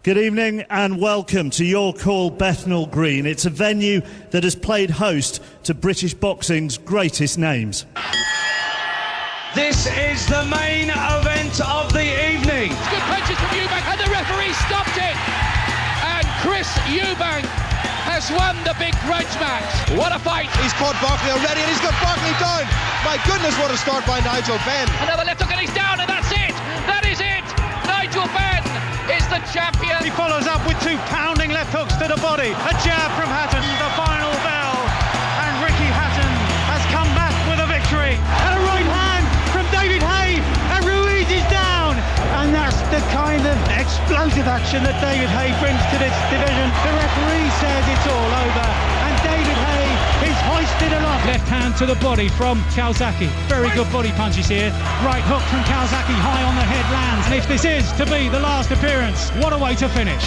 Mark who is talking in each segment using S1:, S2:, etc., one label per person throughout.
S1: Good evening and welcome to Your Call Bethnal Green. It's a venue that has played host to British boxing's greatest names.
S2: This is the main event of the evening.
S3: Good punches from Eubank and the referee stopped it. And Chris Eubank has won the big grudge match. What a fight.
S4: He's caught Barkley already and he's got Barkley down. My goodness, what a start by Nigel Benn.
S3: Another left hook and he's down and that's it. That is it. Nigel Benn is the champion.
S5: He follows up with two pounding left hooks to the body. A jab from Hatton, the final bell. And Ricky Hatton has come back with a victory. And a right hand from David Haye. And Ruiz is down. And that's the kind of explosive action that David Haye brings to this division. The referee says it's all over. And David Haye is hoisted aloft. Left hand to the body from Kawasaki. Very good body punches here. Right hook from Kawasaki, high on the head, lands. And if this is to be the last appearance, what a way to finish.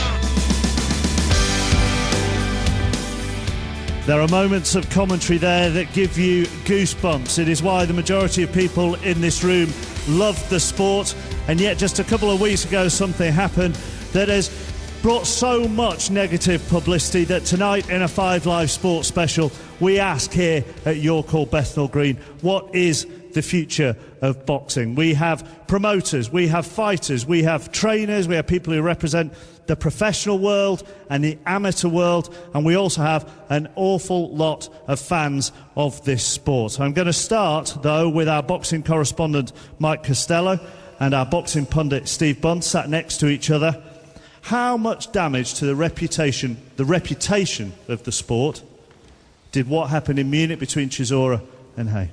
S1: There are moments of commentary there that give you goosebumps. It is why the majority of people in this room love the sport. And yet just a couple of weeks ago something happened that has brought so much negative publicity that tonight in a 5 Live Sports special we ask here at Your Call Bethnal Green, what is the future of boxing? We have promoters, we have fighters, we have trainers, we have people who represent the professional world and the amateur world, and we also have an awful lot of fans of this sport. I'm going to start though with our boxing correspondent Mike Costello and our boxing pundit Steve Bunt sat next to each other. How much damage to the reputation of the sport did what happened in Munich between Chisora and Haye?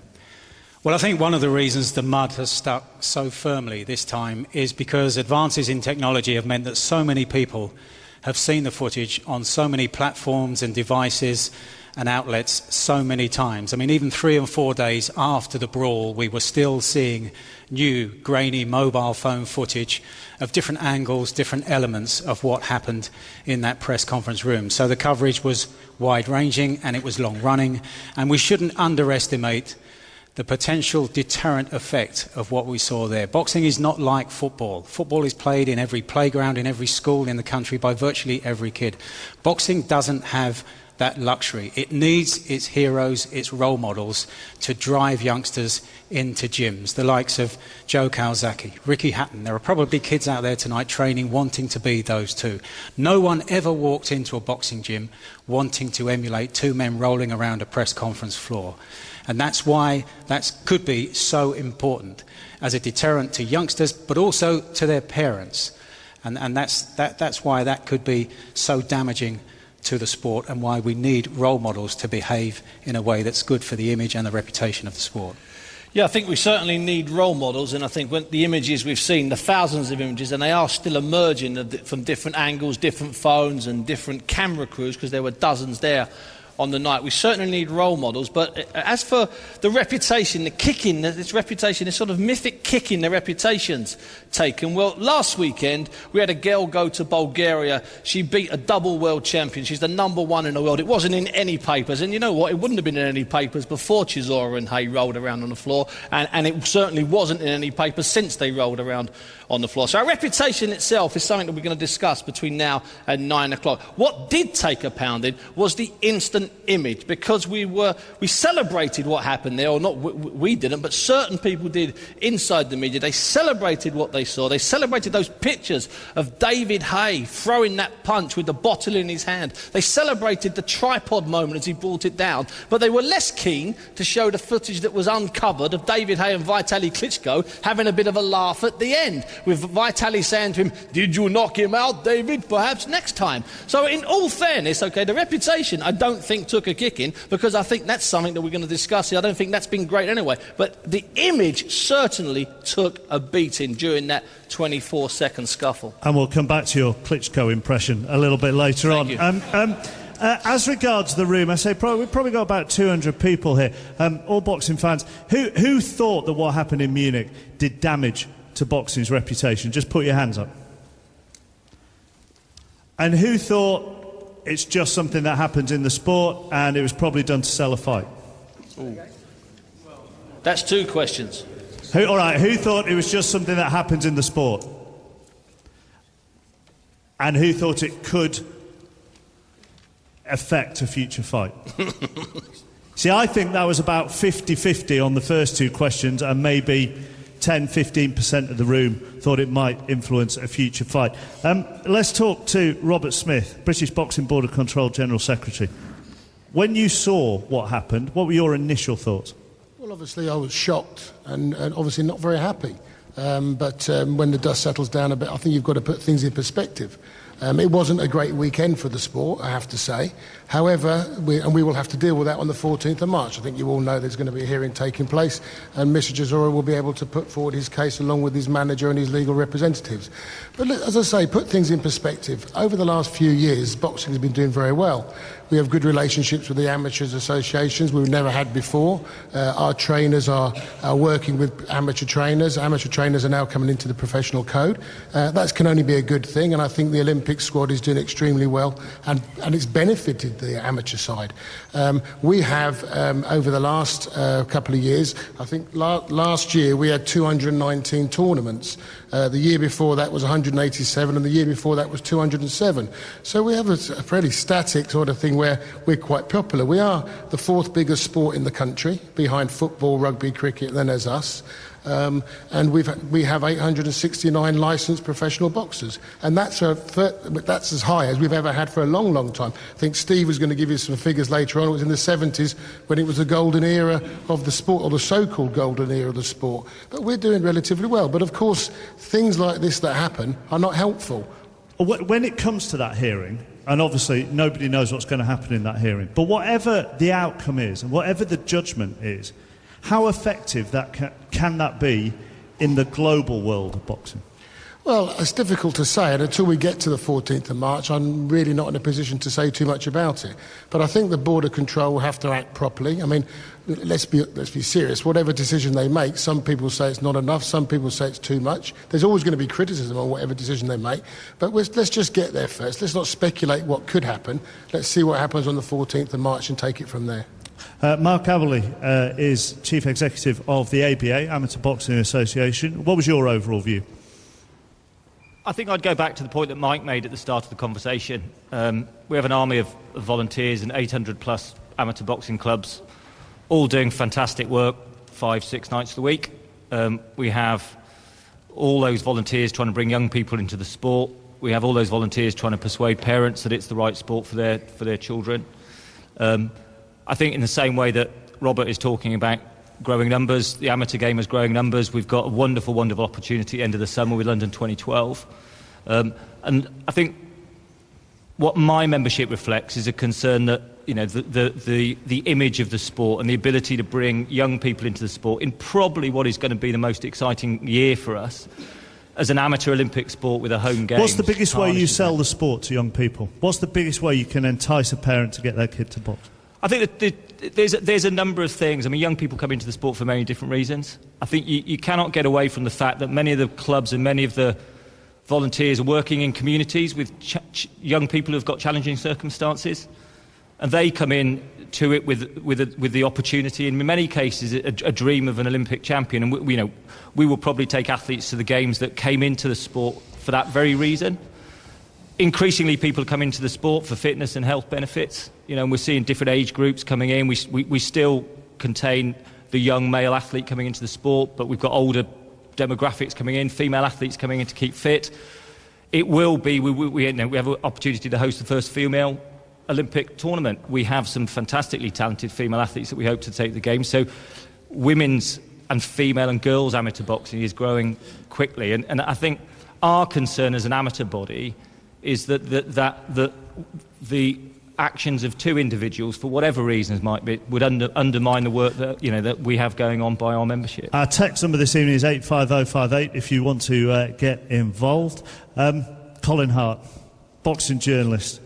S6: Well, I think one of the reasons the mud has stuck so firmly this time is because advances in technology have meant that so many people have seen the footage on so many platforms and devices and outlets so many times. I mean, even 3 and 4 days after the brawl, we were still seeing new, grainy mobile phone footage of different angles, different elements of what happened in that press conference room. So the coverage was wide-ranging and it was long-running, and we shouldn't underestimate the potential deterrent effect of what we saw there. Boxing is not like football. Football is played in every playground, in every school in the country by virtually every kid. Boxing doesn't have that luxury. It needs its heroes, its role models to drive youngsters into gyms, the likes of Joe Kawasaki, Ricky Hatton. There are probably kids out there tonight training wanting to be those two. No one ever walked into a boxing gym wanting to emulate 2 men rolling around a press conference floor. And that's why that could be so important as a deterrent to youngsters, but also to their parents. And that's why that could be so damaging to the sport, and why we need role models to behave in a way that's good for the image and the reputation of the sport.
S7: Yeah, I think we certainly need role models, and I think when the images we've seen, the thousands of images, and they are still emerging from different angles, different phones and different camera crews, because there were dozens there on the night. We certainly need role models, but as for the reputation, the kicking, this reputation, this sort of mythic kicking the reputation's taken. Well, last weekend we had a girl go to Bulgaria. She beat a double world champion. She's the #1 in the world. It wasn't in any papers, and you know what? It wouldn't have been in any papers before Chisora and Haye rolled around on the floor, and it certainly wasn't in any papers since they rolled around on the floor. So our reputation itself is something that we're going to discuss between now and 9 o'clock. What did take a pounding was the instant image, because we celebrated what happened there, or not we didn't, but certain people did inside the media. They celebrated what they saw. They celebrated those pictures of David Haye throwing that punch with the bottle in his hand. They celebrated the tripod moment as he brought it down, but they were less keen to show the footage that was uncovered of David Haye and Vitaly Klitschko having a bit of a laugh at the end, with Vitaly saying to him, "Did you knock him out, David? Perhaps next time." So in all fairness, okay, the reputation I don't think took a kicking, because I think that's something that we're going to discuss here. I don't think that's been great anyway, but the image certainly took a beating during that 24-second scuffle.
S1: And we'll come back to your Klitschko impression a little bit later on. As regards the room, I say we've probably got about 200 people here, all boxing fans. Who thought that what happened in Munich did damage to boxing's reputation? Just put your hands up. And who thought it's just something that happens in the sport and it was probably done to sell a fight?
S7: Ooh. That's 2 questions.
S1: Who thought it was just something that happens in the sport? and who thought it could affect a future fight? See, I think that was about 50-50 on the first two questions, and maybe 10-15% of the room thought it might influence a future fight. Let's talk to Robert Smith, British Boxing Board of Control General Secretary. When you saw what happened, what were your initial thoughts?
S8: Well, obviously I was shocked and obviously not very happy. But when the dust settles down a bit, I think you've got to put things in perspective. It wasn't a great weekend for the sport, I have to say. However, we will have to deal with that on the 14th of March. I think you all know there's going to be a hearing taking place, and Mr. Chisora will be able to put forward his case along with his manager and his legal representatives. But as I say, put things in perspective. Over the last few years, boxing has been doing very well. We have good relationships with the amateurs associations we've never had before. Our trainers are working with amateur trainers. Amateur trainers are now coming into the professional code. That can only be a good thing, and I think the Olympic squad is doing extremely well, and it's benefited the amateur side. We have, over the last couple of years, I think last year we had 219 tournaments. The year before that was 187, and the year before that was 207. So we have a fairly static sort of thing where we're quite popular. We are the fourth biggest sport in the country, behind football, rugby, cricket, then there's us. And we have 869 licensed professional boxers, and that's as high as we've ever had for a long, long time. I think Steve was going to give you some figures later on. It was in the 70s when it was the golden era of the sport, or the so-called golden era of the sport. But we're doing relatively well. But of course, things like this that happen are not helpful.
S1: When it comes to that hearing, and obviously nobody knows what's going to happen in that hearing, but whatever the outcome is and whatever the judgment is, how effective can that be in the global world of boxing?
S8: Well, it's difficult to say, and until we get to the 14th of March, I'm really not in a position to say too much about it. But I think the Board of Control will have to act properly. I mean, let's be serious. Whatever decision they make, some people say it's not enough, some people say it's too much. There's always going to be criticism on whatever decision they make. But let's just get there first. Let's not speculate what could happen. Let's see what happens on the 14th of March and take it from there.
S1: Mark Aberley is Chief Executive of the ABA, Amateur Boxing Association. What was your overall view?
S9: I think I'd go back to the point that Mike made at the start of the conversation. We have an army of volunteers and 800 plus amateur boxing clubs, all doing fantastic work 5-6 nights a week. We have all those volunteers trying to bring young people into the sport. We have all those volunteers trying to persuade parents that it's the right sport for their children. I think in the same way that Robert is talking about growing numbers, the amateur game is growing numbers. We've got a wonderful, wonderful opportunity at the end of the summer with London 2012. And I think what my membership reflects is a concern that, you know, the image of the sport and the ability to bring young people into the sport in probably what is going to be the most exciting year for us as an amateur Olympic sport with a home game.
S1: What's the biggest way you sell the sport to young people? What's the biggest way you can entice a parent to get their kid to box?
S9: I think that there's a number of things. I mean, young people come into the sport for many different reasons. I think you cannot get away from the fact that many of the clubs and many of the volunteers are working in communities with young people who've got challenging circumstances, and they come in to it with the opportunity, and in many cases, a dream of an Olympic champion. And we will probably take athletes to the games that came into the sport for that very reason. Increasingly, people come into the sport for fitness and health benefits. You know, and we're seeing different age groups coming in. We still contain the young male athlete coming into the sport, but we've got older demographics coming in, female athletes coming in to keep fit. It will be, we have an opportunity to host the first female Olympic tournament. We have some fantastically talented female athletes that we hope to take the game. So women's and female and girls amateur boxing is growing quickly. And I think our concern as an amateur body is that the actions of two individuals, for whatever reasons might be, would undermine the work that we have going on by our membership.
S1: Our text number this evening is 85058 if you want to get involved. Colin Hart, boxing journalist.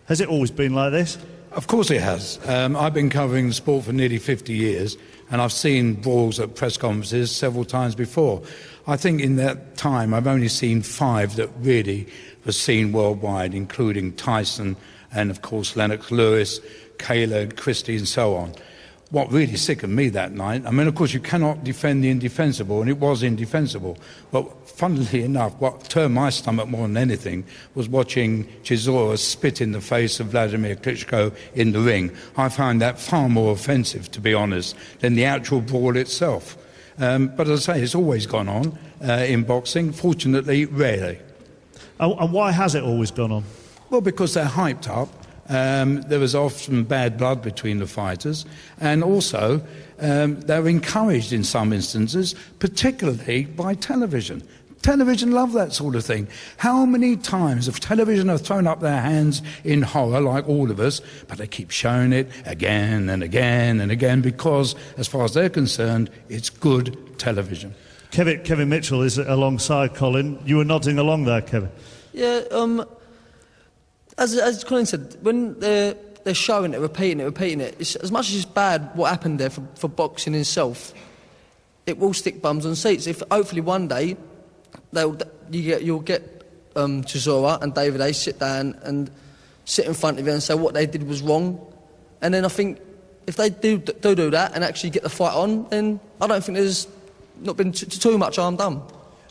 S1: Has it always been like this?
S10: Of course it has. I've been covering the sport for nearly 50 years, and I've seen brawls at press conferences several times before. I think in that time I've only seen 5 that really were seen worldwide, including Tyson and, of course, Lennox Lewis, Kayla, Christie and so on. what really sickened me that night, I mean, of course, you cannot defend the indefensible, and it was indefensible. But funnily enough, what turned my stomach more than anything was watching Chisora spit in the face of Vladimir Klitschko in the ring. I found that far more offensive, to be honest, than the actual brawl itself. But as I say, it's always gone on in boxing, fortunately, rarely.
S1: And why has it always gone on?
S10: Well, because they're hyped up. There was often bad blood between the fighters, and also they're encouraged in some instances, particularly by television. Television love that sort of thing. How many times have television have thrown up their hands in horror, like all of us, but they keep showing it again and again and again because, as far as they're concerned, it's good television.
S1: Kevin Mitchell is alongside Colin. You were nodding along there, Kevin.
S11: Yeah, as Colin said, when they're showing it, repeating it, it's, as much as it's bad what happened there for boxing itself, it will stick bums on seats. If hopefully one day you'll get Chisora and David Haye sit down and sit in front of you and say what they did was wrong, and then I think if they do that and actually get the fight on, then I don't think there's not been too much harm done.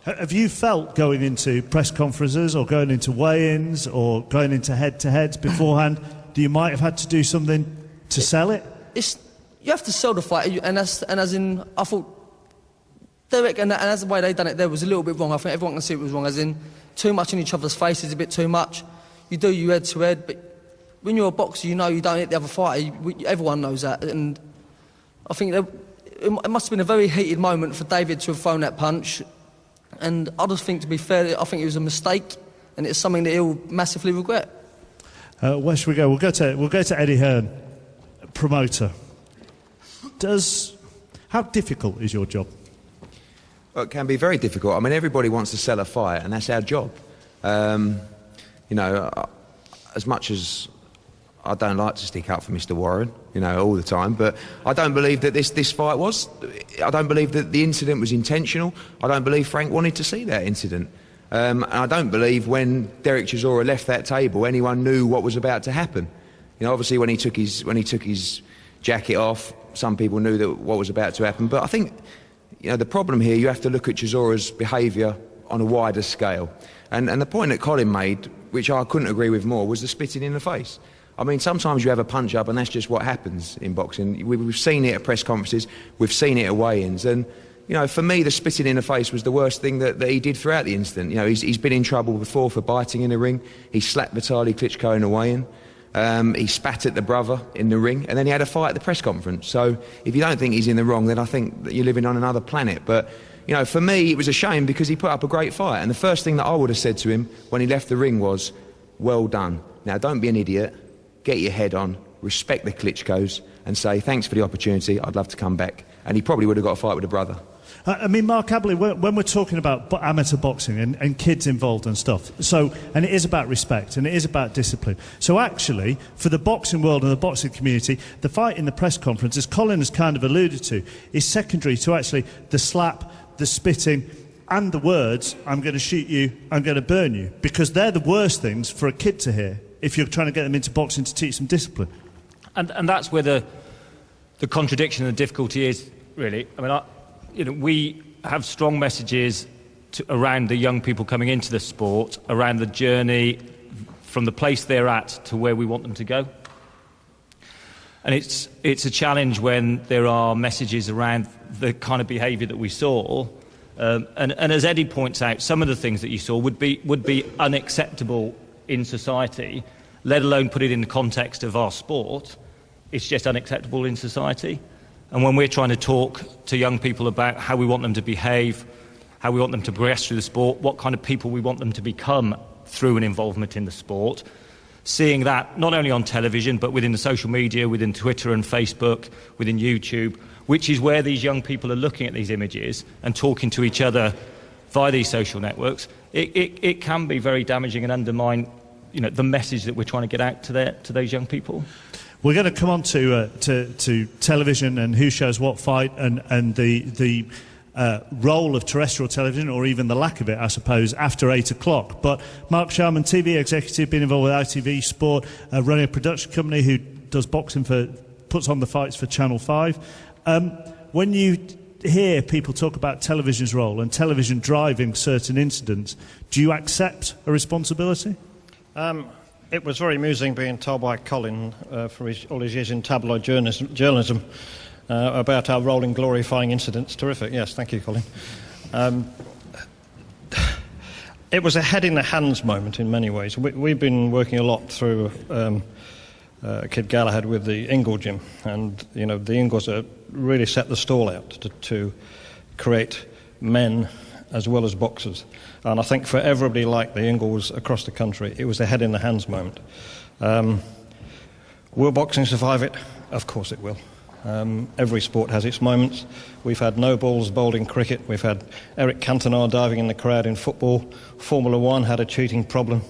S1: Have you felt going into press conferences or going into weigh-ins or going into head-to-heads beforehand that you might have had to do something to sell it?
S11: You have to sell the fight, and as in, I thought, Derek, and as the way they done it there was a little bit wrong. I think everyone can see it was wrong, as in, too much in each other's faces, a bit too much. You do you head-to-head, but when you're a boxer, you know you don't hit the other fighter. Everyone knows that, and I think it must have been a very heated moment for David to have thrown that punch. And I just think, to be fair, I think it was a mistake, and it's something that he'll massively regret.
S1: Where should we go? We'll go to Eddie Hearn, promoter. How difficult is your job?
S12: Well, it can be very difficult. I mean, everybody wants to sell a fight, and that's our job. You know, as much as I don't like to stick up for Mr. Warren, you know, all the time, but I don't believe that this fight was. I don't believe that the incident was intentional. I don't believe Frank wanted to see that incident. And I don't believe when Derek Chisora left that table, anyone knew what was about to happen. You know, obviously when he took his jacket off, some people knew that what was about to happen. But I think, you know, the problem here, you have to look at Chisora's behaviour on a wider scale. And the point that Colin made, which I couldn't agree with more, was the spitting in the face. I mean, sometimes you have a punch-up and that's just what happens in boxing. We've seen it at press conferences, we've seen it at weigh-ins, and, you know, for me, the spitting in the face was the worst thing that he did throughout the incident. You know, he's been in trouble before for biting in the ring. He slapped Vitaly Klitschko in the weigh-in. He spat at the brother in the ring, and then he had a fight at the press conference. So if you don't think he's in the wrong, then I think that you're living on another planet. But, you know, for me, it was a shame because he put up a great fight. And the first thing that I would have said to him when he left the ring was, well done. Now, don't be an idiot. Get your head on, respect the Klitschkos, and say, thanks for the opportunity, I'd love to come back. And he probably would have got a fight with a brother.
S1: I mean, Mark Abley, when we're talking about amateur boxing and kids involved and stuff, and it is about respect and it is about discipline. So actually, for the boxing world and the boxing community, the fight in the press conference, as Colin has kind of alluded to, is secondary to actually the slap, the spitting, and the words, I'm going to shoot you, I'm going to burn you, because they're the worst things for a kid to hear if you're trying to get them into boxing to teach them discipline.
S9: And that's where the contradiction and the difficulty is, really. I mean, we have strong messages around the young people coming into the sport, around the journey from the place they're at to where we want them to go. And it's a challenge when there are messages around the kind of behaviour that we saw. And as Eddie points out, some of the things that you saw would be unacceptable in society, let alone put it in the context of our sport. It's just unacceptable in society. And when we're trying to talk to young people about how we want them to behave, how we want them to progress through the sport, what kind of people we want them to become through an involvement in the sport, seeing that not only on television but within the social media, within Twitter and Facebook, within YouTube, which is where these young people are looking at these images and talking to each other via these social networks, it can be very damaging and undermine, you know, the message that we're trying to get out to those young people.
S1: We're going to come on to television and who shows what fight and the role of terrestrial television, or even the lack of it, I suppose, after 8 o'clock. But Mark Sharman, TV executive, been involved with ITV Sport, running a production company who does boxing for puts on the fights for Channel 5. When you hear people talk about television's role and television driving certain incidents, do you accept a responsibility?
S13: It was very amusing being told by Colin for all his years in tabloid journalism about our role in glorifying incidents. Terrific, yes, thank you, Colin. It was a head-in-the-hands moment in many ways. We've been working a lot through Kid Galahad with the Ingle gym, and the Ingles really set the stall out to create men as well as boxers. And I think for everybody like the Ingles across the country, it was a head-in-the-hands moment. Will boxing survive it? Of course it will. Every sport has its moments. We've had no balls bowled in cricket. We've had Eric Cantona diving in the crowd in football. Formula One had a cheating problem.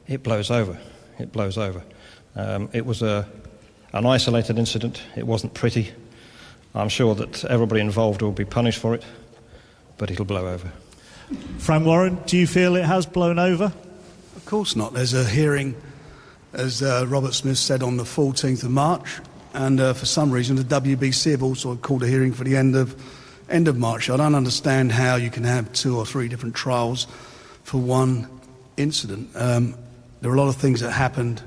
S13: It blows over. It blows over. It was an isolated incident. It wasn't pretty. I'm sure that everybody involved will be punished for it, but it'll blow over.
S1: Frank Warren, do you feel it has blown over?
S14: Of course not. There's a hearing, as Robert Smith said, on the 14th of March. And for some reason, the WBC have also called a hearing for the end of March. I don't understand how you can have 2 or 3 different trials for one incident. There are a lot of things that happened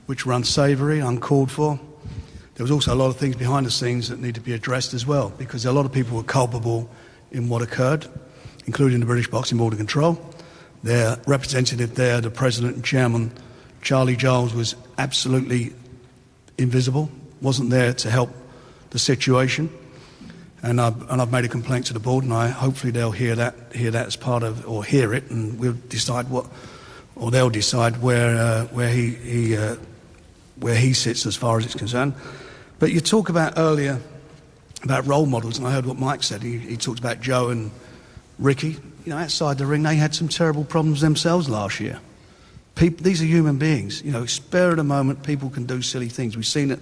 S14: which were unsavoury, uncalled for. There was also a lot of things behind the scenes that need to be addressed as well, because a lot of people were culpable in what occurred, including the British Boxing Board of Control. Their representative there, the president and chairman, Charlie Giles, was absolutely invisible. Wasn't there to help the situation, and I've made a complaint to the board, and hopefully they'll hear that as part of, or hear it, and we'll decide they'll decide where he sits as far as it's concerned. But you talk about earlier about role models, and I heard what Mike said. He talked about Joe and Ricky. Outside the ring, they had some terrible problems themselves last year. These are human beings. Spare of the moment, people can do silly things. We've seen it,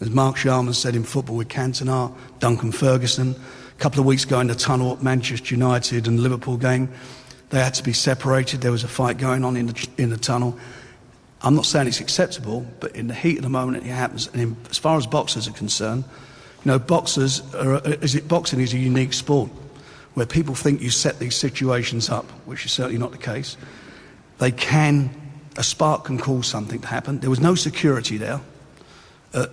S14: as Mark Sharman said, in football with Cantona, Duncan Ferguson. A couple of weeks ago in the tunnel at Manchester United and Liverpool game, they had to be separated. There was a fight going on in the tunnel. I'm not saying it's acceptable, but in the heat of the moment it happens. And as far as boxers are concerned, boxing is a unique sport where people think you set these situations up, which is certainly not the case. A spark can cause something to happen. There was no security there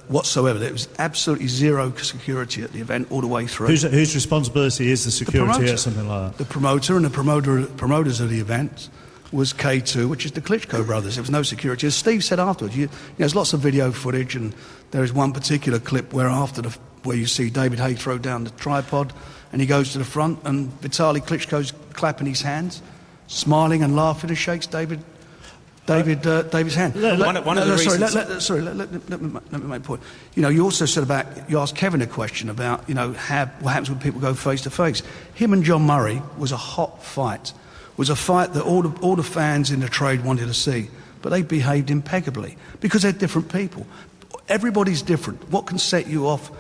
S14: whatsoever. There was absolutely zero security at the event all the way through.
S1: Whose responsibility is the security at something like that?
S14: The promoter, and the promoters of the event was K2, which is the Klitschko brothers. There was no security. As Steve said afterwards, there's lots of video footage, and there is one particular clip where you see David Haye throw down the tripod, and he goes to the front, and Vitaly Klitschko's clapping his hands, smiling and laughing, and shakes David's hand.
S6: One of the reasons...
S14: Let me make a point. You also said you asked Kevin a question about, what happens when people go face to face. Him and John Murray was a hot fight. Was a fight that all the fans in the trade wanted to see, but they behaved impeccably because they're different people. Everybody's different. What can set you off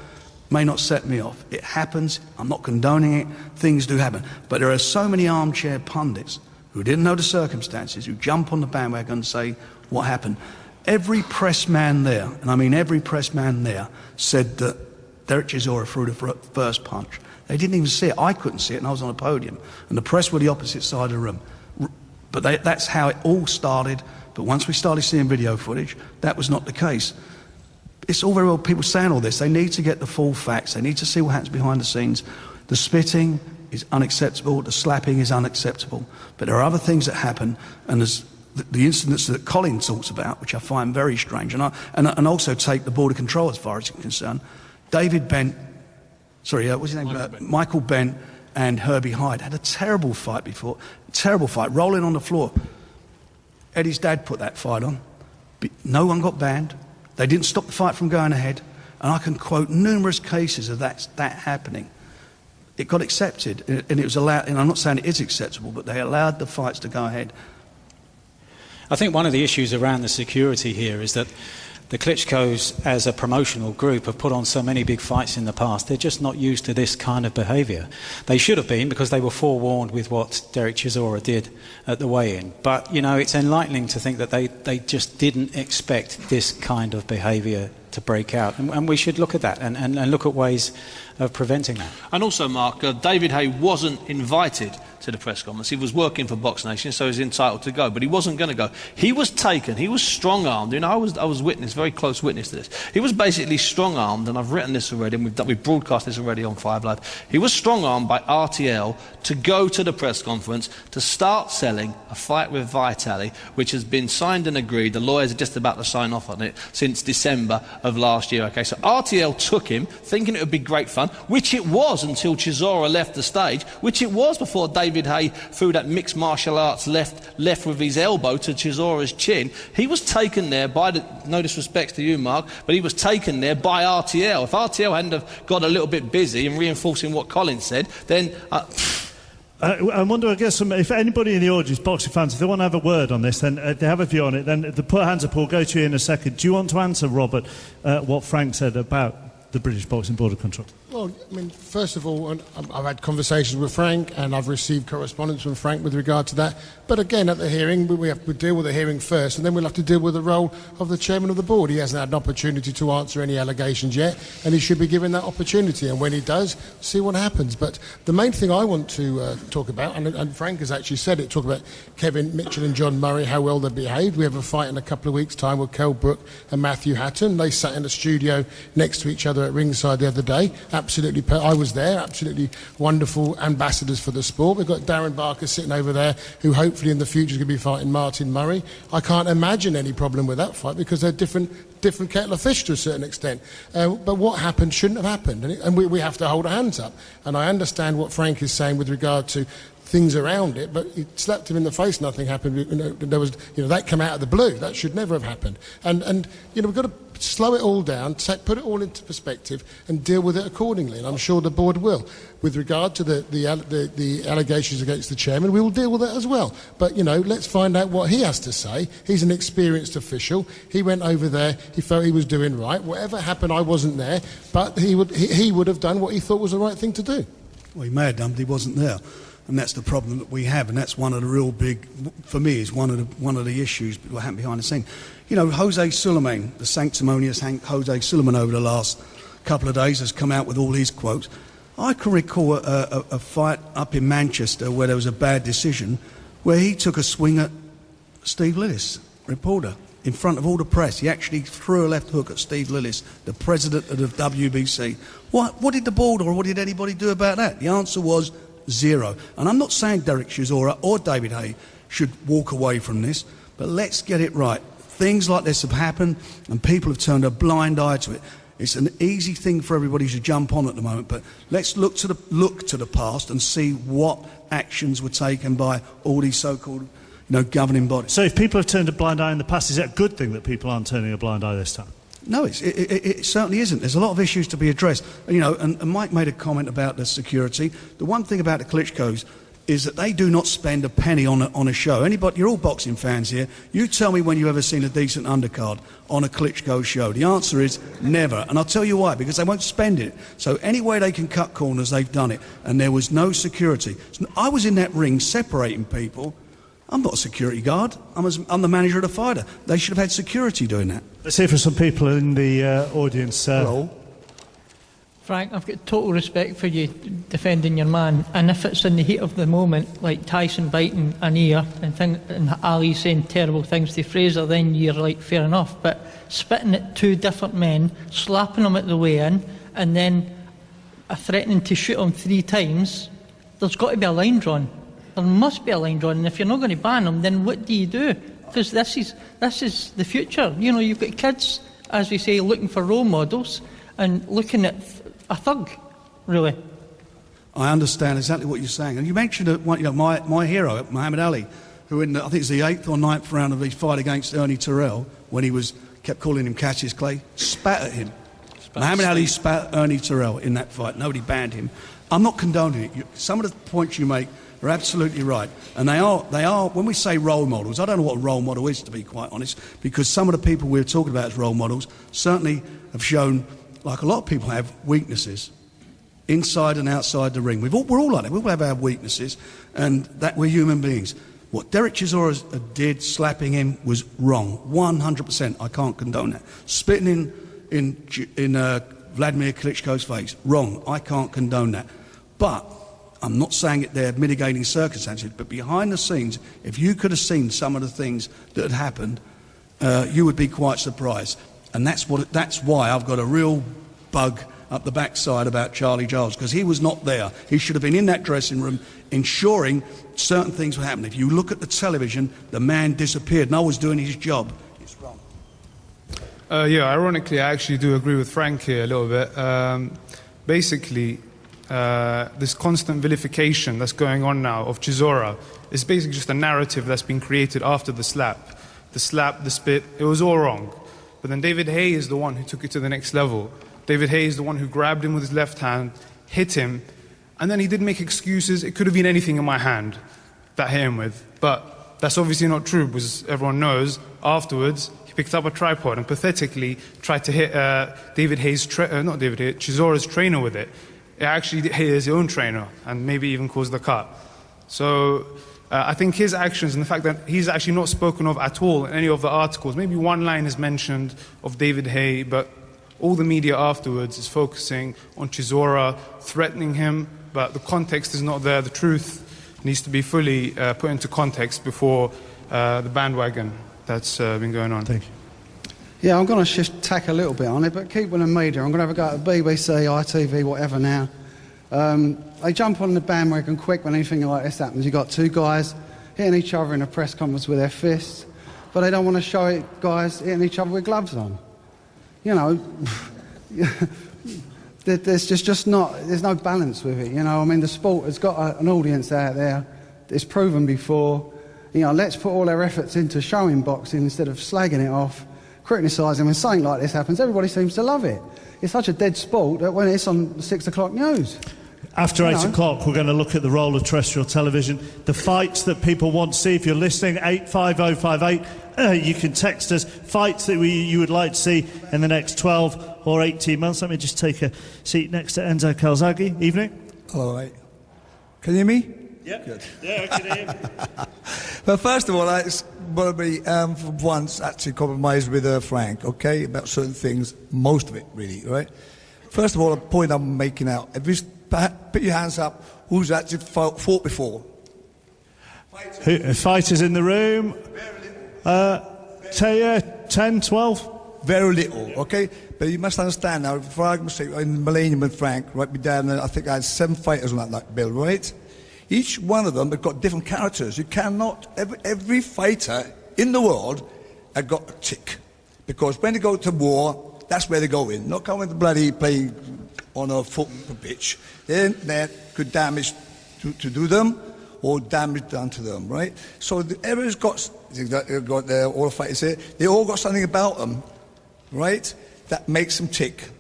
S14: may not set me off. It happens. I'm not condoning it. Things do happen. But there are so many armchair pundits who didn't know the circumstances, who jump on the bandwagon and say what happened. Every press man there, and I mean every press man there, said that Derek Chisora threw the first punch. They didn't even see it. I couldn't see it, and I was on a podium. And the press were the opposite side of the room. But that's how it all started. But once we started seeing video footage, that was not the case. It's all very well people saying all this. They need to get the full facts. They need to see what happens behind the scenes. The spitting is unacceptable. The slapping is unacceptable. But there are other things that happen, and there's the incidents that Colin talks about, which I find very strange. And also take the Board of Control as far as it's concerned. David Bent... what's his name? Michael Bent and Herbie Hyde had a terrible fight before. Terrible fight, rolling on the floor. Eddie's dad put that fight on. No one got banned. They didn't stop the fight from going ahead. And I can quote numerous cases of that happening. It got accepted, and it was allowed. And I'm not saying it is acceptable, but they allowed the fights to go ahead.
S6: I think one of the issues around the security here is that the Klitschkos, as a promotional group, have put on so many big fights in the past. They're just not used to this kind of behaviour. They should have been, because they were forewarned with what Derek Chisora did at the weigh-in. But, it's enlightening to think that they just didn't expect this kind of behaviour to break out. And we should look at that and look at ways of preventing that.
S7: And also, Mark, David Haye wasn't invited to the press conference. He was working for Box Nation, so he's entitled to go, but he wasn't going to go. He was taken, he was strong-armed. You know, I was witness, very close witness to this. He was basically strong-armed, and I've written this already, and we've broadcast this already on 5 Live. He was strong-armed by RTL to go to the press conference to start selling a fight with Vitali, which has been signed and agreed. The lawyers are just about to sign off on it since December of last year. Okay, so RTL took him, thinking it would be great fun, which it was until Chisora left the stage, which it was before David Haye threw that mixed martial arts left with his elbow to Chisora's chin. He was taken there by no disrespect to you, Mark, but he was taken there by RTL. If RTL hadn't have got a little bit busy in reinforcing what Colin said, then...
S1: I wonder, I guess, if anybody in the audience, boxing fans, if they want to have a word on this, then they have a view on it, then the put hands up, we'll go to you in a second. Do you want to answer, Robert, what Frank said about the British Boxing Board of Control?
S8: Well, I mean, first of all, I've had conversations with Frank and I've received correspondence from Frank with regard to that. But again, at the hearing, we have to deal with the hearing first, and then we'll have to deal with the role of the chairman of the board. He hasn't had an opportunity to answer any allegations yet, and he should be given that opportunity. And when he does, see what happens. But the main thing I want to talk about, and Frank has actually said it, talk about Kevin Mitchell and John Murray, how well they behaved. We have a fight in a couple of weeks' time with Kel Brook and Matthew Hatton. They sat in the studio next to each other at ringside the other day. Absolutely, I was there. Absolutely wonderful ambassadors for the sport. We've got Darren Barker sitting over there, who hopefully in the future is going to be fighting Martin Murray. I can't imagine any problem with that fight because they're different kettle of fish to a certain extent. But what happened shouldn't have happened, and we have to hold our hands up. And I understand what Frank is saying with regard to things around it, but he slapped him in the face, nothing happened. There was, that came out of the blue. That should never have happened. And we've got to slow it all down, put it all into perspective and deal with it accordingly, and I'm sure the board will. With regard to the allegations against the chairman, we will deal with that as well. But, let's find out what he has to say. He's an experienced official. He went over there, he felt he was doing right. Whatever happened, I wasn't there, but he would have done what he thought was the right thing to do.
S14: Well, he may have done, but he wasn't there. And that's the problem that we have, and that's one of the real big, for me, is one of the issues that happened behind the scene. Jose Sulaiman, the sanctimonious Jose Sulaiman over the last couple of days has come out with all these quotes. I can recall a fight up in Manchester where there was a bad decision, where he took a swing at Steve Lillis, reporter, in front of all the press. He actually threw a left hook at Steve Lillis, the president of the WBC. What did the board or what did anybody do about that? The answer was zero. And I'm not saying Derek Chisora or David Haye should walk away from this, but let's get it right. Things like this have happened and people have turned a blind eye to it. It's an easy thing for everybody to jump on at the moment, but let's look to the past and see what actions were taken by all these so-called governing bodies.
S1: So if people have turned a blind eye in the past, is it a good thing that people aren't turning a blind eye this time?
S14: No, it certainly isn't. There's a lot of issues to be addressed. And Mike made a comment about the security. The one thing about the Klitschko's is that they do not spend a penny on a show. You're all boxing fans here. You tell me when you've ever seen a decent undercard on a Klitschko show. The answer is never. And I'll tell you why, because they won't spend it. So any way they can cut corners, they've done it. And there was no security. So I was in that ring separating people. I'm not a security guard. I'm the manager of the fighter. They should have had security doing that.
S1: Let's hear from some people in the audience.
S15: Hello. Frank, I've got total respect for you defending your man, and if it's in the heat of the moment, like Tyson biting an ear and Ali saying terrible things to Fraser, then you're like, fair enough. But spitting at two different men, slapping them at the weigh-in, and then threatening to shoot them 3 times, there's got to be a line drawn. There must be a line drawn, and if you're not going to ban them, then what do you do? Because this is the future. You've got kids, as we say, looking for role models and looking at a thug, really.
S14: I understand exactly what you're saying. And you mentioned my hero, Muhammad Ali, who I think it's the 8th or 9th round of his fight against Ernie Terrell, when he kept calling him Cassius Clay, spat at him. Muhammad Ali spat at Ernie Terrell in that fight. Nobody banned him. I'm not condoning it. Some of the points you make are absolutely right. And they are, when we say role models, I don't know what a role model is, to be quite honest, because some of the people we're talking about as role models certainly have shown, like a lot of people have, weaknesses inside and outside the ring. We're all like that. We all have our weaknesses, and that we're human beings. What Derek Chisora did, slapping him, was wrong. 100%. I can't condone that. Spitting in Vladimir Klitschko's face. Wrong. I can't condone that. But I'm not saying it there mitigating circumstances, but behind the scenes, if you could have seen some of the things that had happened, you would be quite surprised. And that's why I've got a real bug up the backside about Charlie Giles, because he was not there. He should have been in that dressing room ensuring certain things would happen. If you look at the television, the man disappeared. No one's doing his job. It's wrong.
S16: Yeah, ironically, I actually do agree with Frank here a little bit. Basically, this constant vilification that's going on now of Chisora is basically just a narrative that's been created after the slap. The slap, the spit, it was all wrong. But then David Haye is the one who took it to the next level. David Haye is the one who grabbed him with his left hand, hit him, and then he did make excuses. It could have been anything in my hand that hit him with. But that's obviously not true, because everyone knows afterwards he picked up a tripod and pathetically tried to hit Chisora's trainer with it. It actually hit his own trainer and maybe even caused the cut. So I think his actions and the fact that he's actually not spoken of at all in any of the articles, maybe one line is mentioned of David Haye, but all the media afterwards is focusing on Chisora, threatening him, but the context is not there. The truth needs to be fully put into context before the bandwagon that's been going on.
S17: Thank you. Yeah, I'm going to shift tack a little bit on it, but keep with the media. I'm going to have a go at BBC, ITV, whatever now. They jump on the bandwagon quick when anything like this happens. You've got two guys hitting each other in a press conference with their fists, but they don't want to show it guys hitting each other with gloves on. You know, there's no balance with it, you know. I mean, the sport has got an audience out there. It's proven before. You know, let's put all our efforts into showing boxing instead of slagging it off, criticising. When something like this happens, everybody seems to love it. It's such a dead sport that when it's on 6 o'clock news.
S1: After 8 o'clock, we're going to look at the role of terrestrial television, the fights that people want to see. If you're listening, 85058, you can text us fights that you would like to see in the next 12 or 18 months. Let me just take a seat next to Enzo Calzaghe. Evening.
S18: All right. Can you hear me?
S1: Yeah.
S18: Good.
S1: Yeah, I can hear you.
S18: Well, first of all, I want to be, for once, actually compromise with Frank, okay, about certain things, most of it, really, right? First of all, a point I'm making out, if you put your hands up, who's actually fought before?
S1: Fighters in the room? 10, 12?
S18: Very little, okay? But you must understand now, for argument's sake, in the Millennium with Frank, right, me down there, I think I had 7 fighters on that bill, right? Each one of them have got different characters. You cannot, every fighter in the world has got a tick. Because when they go to war, that's where they go in. Not coming to bloody playing on a football pitch. Then that could damage to do them or damage done to them, right? So everyone's got all the fighters here, they all got something about them, right, that makes them tick.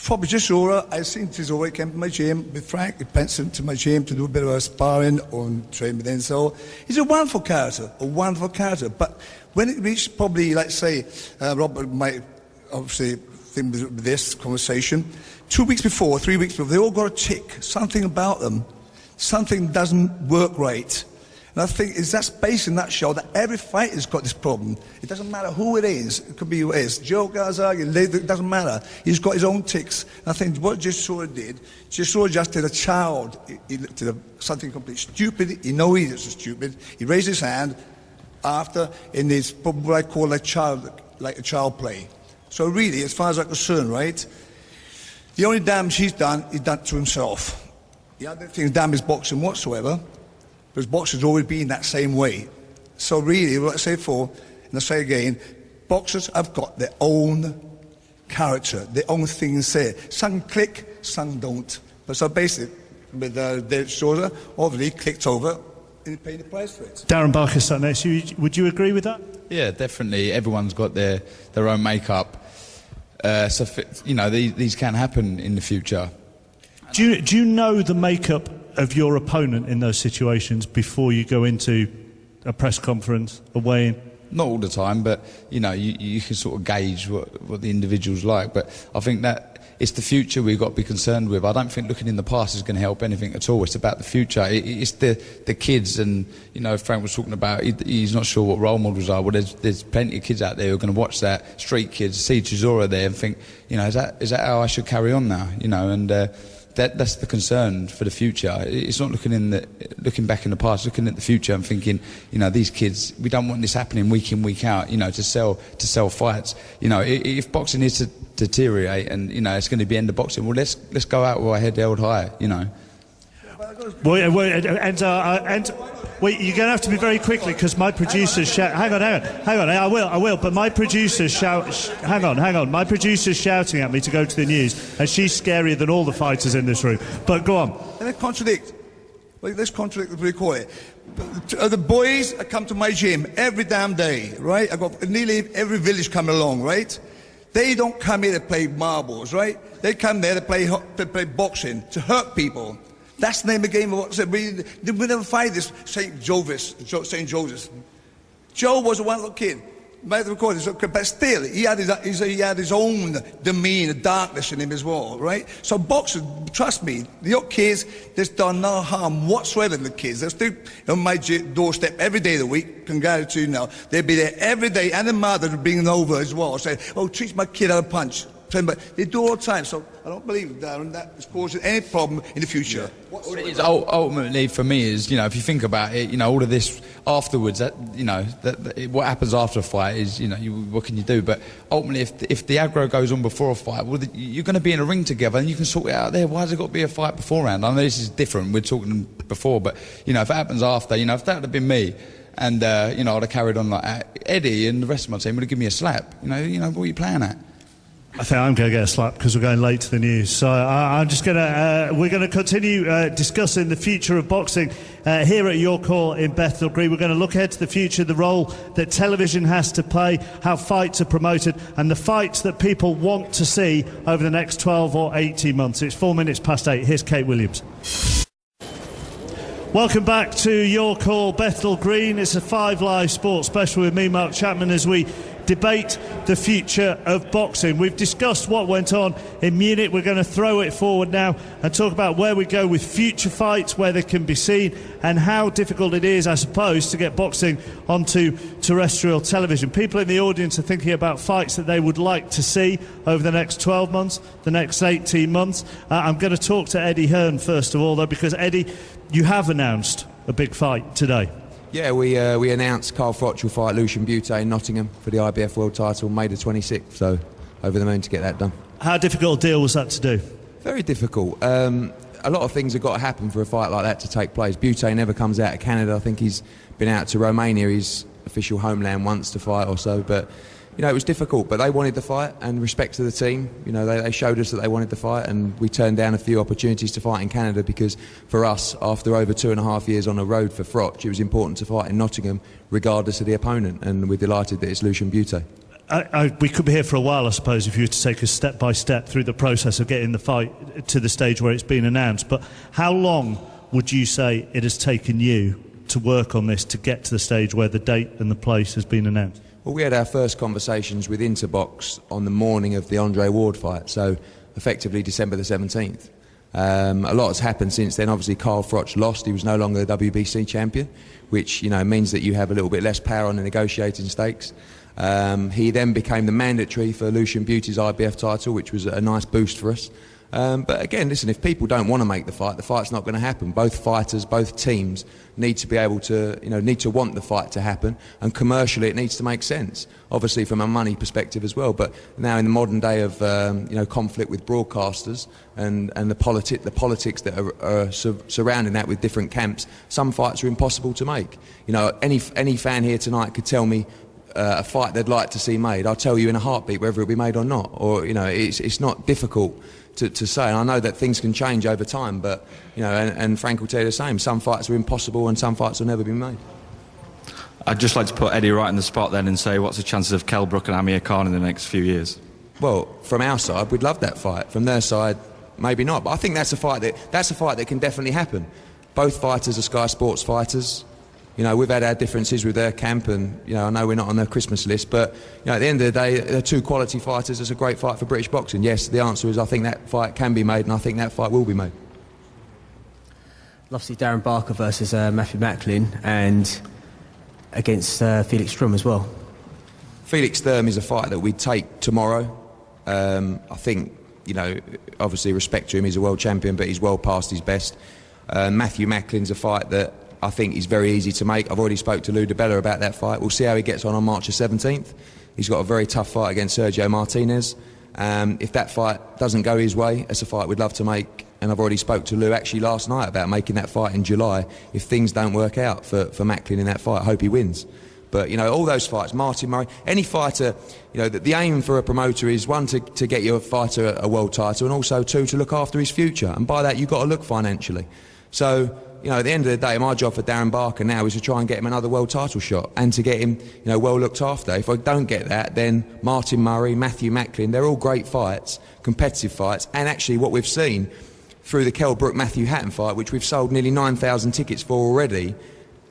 S18: Probably Chisora, I've seen Chisora, he came to my gym with Frank, he went to my gym to do a bit of sparring or train with Enzo. He's a wonderful character, but when it reached probably, let's say, Robert might obviously think with this conversation, 2 weeks before, 3 weeks before, they all got a tick, something about them, something doesn't work right. And I think that's based in that show that every fighter's got this problem. It doesn't matter who it is. It could be who it is. Joe Garzag, it doesn't matter. He's got his own tics. And I think what Chisora did, Chisora just did a child. He did something completely stupid. He knows he is stupid. He raised his hand after, in this, what I call like a child play. So really, as far as I'm concerned, right, the only damage he's done to himself. He hasn't think damage boxing whatsoever. Because boxers always been that same way. So really, what I say before, and I say again, boxers have got their own character, their own things there. Some click, some don't. But so basically, with David Chisora, obviously clicked over and paid the price for it.
S1: Darren Barker sat next to you. Would you agree with that?
S19: Yeah, definitely. Everyone's got their own makeup. So, you know, these can happen in the future.
S1: Do you know the makeup of your opponent in those situations before you go into a press conference, a weigh-in?
S19: Not all the time, but, you know, you can sort of gauge what the individual's like. But I think that it's the future we've got to be concerned with. I don't think looking in the past is going to help anything at all. It's about the future. It's the kids, and Frank was talking about he's not sure what role models are. Well, there's plenty of kids out there who are going to watch that, street kids, see Chisora there and think, is that how I should carry on now? And that's the concern for the future. It's not looking back in the past, looking at the future and thinking, these kids, we don't want this happening week in, week out, to sell fights. If boxing is to deteriorate and, it's going to be end of boxing, well, let's go out with our head held high,
S1: Wait, you're going to have to be very quickly because my producers shout. Hang on. I will. But my producers shout. Hang on. My producer's shouting at me to go to the news, and she's scarier than all the fighters in this room. But go on.
S18: And let's contradict what we call it. The boys come to my gym every damn day, right? I've got nearly every village coming along, right? They don't come here to play marbles, right? They come there to play boxing, to hurt people. That's the name of the game. We never fight this St. Joseph's. Joe was a wonderful kid. Might record this, but still, he had his own demeanor, darkness in him as well, right? So boxing, trust me, your kids, there's done no harm whatsoever to the kids. They're still on my doorstep every day of the week. Can guarantee you now, they'll be there every day, and the mother will bring them over as well, saying, "Oh, teach my kid how to punch." But they do all the time, so I don't believe, Darren, that is causing any problem in the future.
S19: Yeah. All it is ultimately for me is, if you think about it, all of this afterwards, that what happens after a fight is, what can you do? But ultimately, if the aggro goes on before a fight, well, you're going to be in a ring together and you can sort it out there. Why has it got to be a fight beforehand? I know this is different. We're talking before, but if it happens after, if that had been me. And I'd have carried on like that, Eddie and the rest of my team would have given me a slap. What are you playing at?
S1: I think I'm going to get a slap because we're going late to the news. So I'm just going to... we're going to continue discussing the future of boxing here at Your Call in Bethnal Green. We're going to look ahead to the future, the role that television has to play, how fights are promoted, and the fights that people want to see over the next 12 or 18 months. It's 8:04. Here's Kate Williams. Welcome back to Your Call Bethnal Green. It's a 5 Live Sports special with me, Mark Chapman, as we debate the future of boxing. We've discussed what went on in Munich. We're going to throw it forward now and talk about where we go with future fights, where they can be seen, and how difficult it is, I suppose, to get boxing onto terrestrial television. People in the audience are thinking about fights that they would like to see over the next 12 months, the next 18 months. I'm going to talk to Eddie Hearn first of all, though, because Eddie, you have announced a big fight today.
S12: Yeah, we announced Carl Froch will fight Lucian Butte in Nottingham for the IBF World title May the 26th, so over the moon to get that done.
S1: How difficult a deal was that to do?
S12: Very difficult. A lot of things have got to happen for a fight like that to take place. Butte never comes out of Canada. I think he's been out to Romania, his official homeland, once to fight or so, but it was difficult, but they wanted the fight, and respect to the team. They showed us that they wanted the fight, and we turned down a few opportunities to fight in Canada because for us, after over 2.5 years on the road for Froch, it was important to fight in Nottingham regardless of the opponent, and we're delighted that it's Lucian Butte.
S1: We could be here for a while, I suppose, if you were to take us step by step through the process of getting the fight to the stage where it's been announced. But how long would you say it has taken you to work on this to get to the stage where the date and the place has been announced?
S12: Well, we had our first conversations with Interbox on the morning of the Andre Ward fight, so effectively December the 17th. A lot has happened since then. Obviously, Carl Froch lost. He was no longer the WBC champion, which means that you have a little bit less power on the negotiating stakes. He then became the mandatory for Lucian Butte's IBF title, which was a nice boost for us. But again, listen, if people don't want to make the fight's not going to happen. Both fighters, both teams need to be able to, need to want the fight to happen, and commercially it needs to make sense. Obviously from a money perspective as well, but now in the modern day of, conflict with broadcasters and the politics that are surrounding that with different camps, some fights are impossible to make. Any fan here tonight could tell me a fight they'd like to see made. I'll tell you in a heartbeat whether it'll be made or not. Or, it's not difficult to say. And I know that things can change over time, but, and Frank will tell you the same. Some fights are impossible and some fights will never be made.
S20: I'd just like to put Eddie right in the spot then and say, what's the chances of Kell Brook and Amir Khan in the next few years?
S12: Well, from our side, we'd love that fight. From their side, maybe not. But I think that's a fight that can definitely happen. Both fighters are Sky Sports fighters. You know, we've had our differences with their camp, and I know we're not on their Christmas list, but at the end of the day, they're two quality fighters. It's a great fight for British boxing. Yes, the answer is I think that fight can be made, and I think that fight will be made.
S21: Love to see Darren Barker versus Matthew Macklin, and against Felix Strum as well.
S12: Felix Sturm is a fight that we'd take tomorrow. I think, obviously respect to him, he's a world champion, but he's well past his best. Matthew Macklin's a fight that I think is very easy to make. I've already spoke to Lou DiBella about that fight. We'll see how he gets on March the 17th. He's got a very tough fight against Sergio Martinez. If that fight doesn't go his way, it's a fight we'd love to make. And I've already spoke to Lou actually last night about making that fight in July if things don't work out for Macklin in that fight. I hope he wins. But, all those fights, Martin Murray, any fighter, the aim for a promoter is, one, to get your fighter a world title, and also, two, to look after his future. And by that, you've got to look financially. So, at the end of the day, my job for Darren Barker now is to try and get him another world title shot and to get him, well looked after. If I don't get that, then Martin Murray, Matthew Macklin, they're all great fights, competitive fights. And actually what we've seen through the Kell Brook-Matthew Hatton fight, which we've sold nearly 9,000 tickets for already,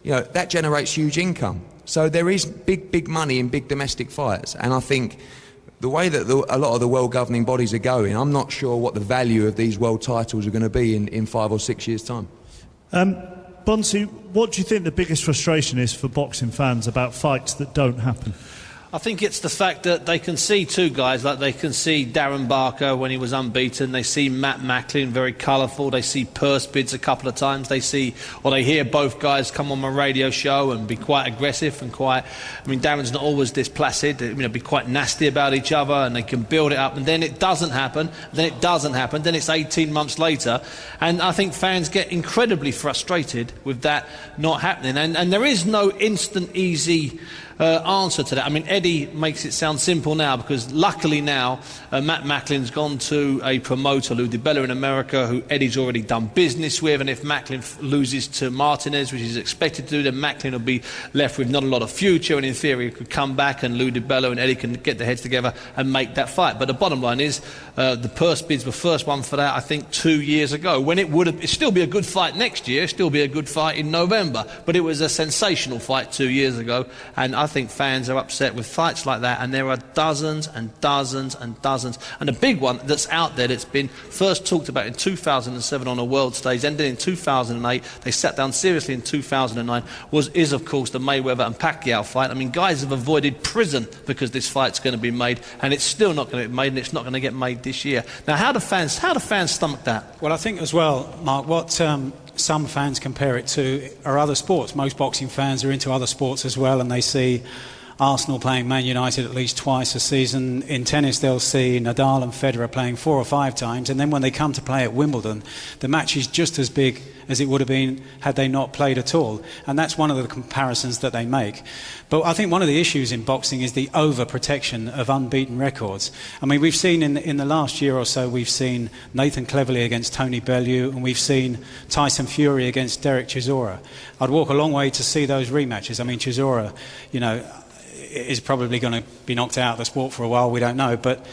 S12: that generates huge income. So there is big money in big domestic fights. And I think the way that a lot of the world governing bodies are going, I'm not sure what the value of these world titles are going to be in 5 or 6 years' time.
S1: Bonsi, what do you think the biggest frustration is for boxing fans about fights that don't happen?
S7: I think it's the fact that they can see two guys, like they can see Darren Barker when he was unbeaten, they see Matt Macklin, very colourful, they see purse bids a couple of times, they hear both guys come on my radio show and be quite aggressive and Darren's not always this placid, be quite nasty about each other, and they can build it up, and then it doesn't happen, then it's 18 months later, and I think fans get incredibly frustrated with that not happening, and there is no instant easy answer to that. Eddie makes it sound simple now, because luckily now Matt Macklin's gone to a promoter, Lou DiBella in America, who Eddie's already done business with, and if Macklin loses to Martinez, which he's expected to do, then Macklin will be left with not a lot of future, and in theory he could come back and Lou DiBella and Eddie can get their heads together and make that fight. But the bottom line is the purse bids were first one for that I think 2 years ago, when it'd still be a good fight next year, still be a good fight in November, but it was a sensational fight 2 years ago, and I think fans are upset with fights like that, and there are dozens and dozens and dozens, and a big one that's out there that's been first talked about in 2007 on a world stage, ended in 2008, they sat down seriously in 2009, is of course the Mayweather and Pacquiao fight. Guys have avoided prison because this fight's going to be made, and it's still not going to be made, and it's not going to get made this year. Now how do fans stomach that?
S6: Well, I think as well, Mark, what some fans compare it to are other sports. Most boxing fans are into other sports as well, and they see Arsenal playing Man United at least twice a season. In tennis, they'll see Nadal and Federer playing 4 or 5 times, and then when they come to play at Wimbledon, the match is just as big as it would have been had they not played at all. And that's one of the comparisons that they make. But I think one of the issues in boxing is the overprotection of unbeaten records. We've seen in the last year or so, we've seen Nathan Cleverly against Tony Bellew, and we've seen Tyson Fury against Derek Chisora. I'd walk a long way to see those rematches. Chisora, is probably going to be knocked out of the sport for a while, we don't know, but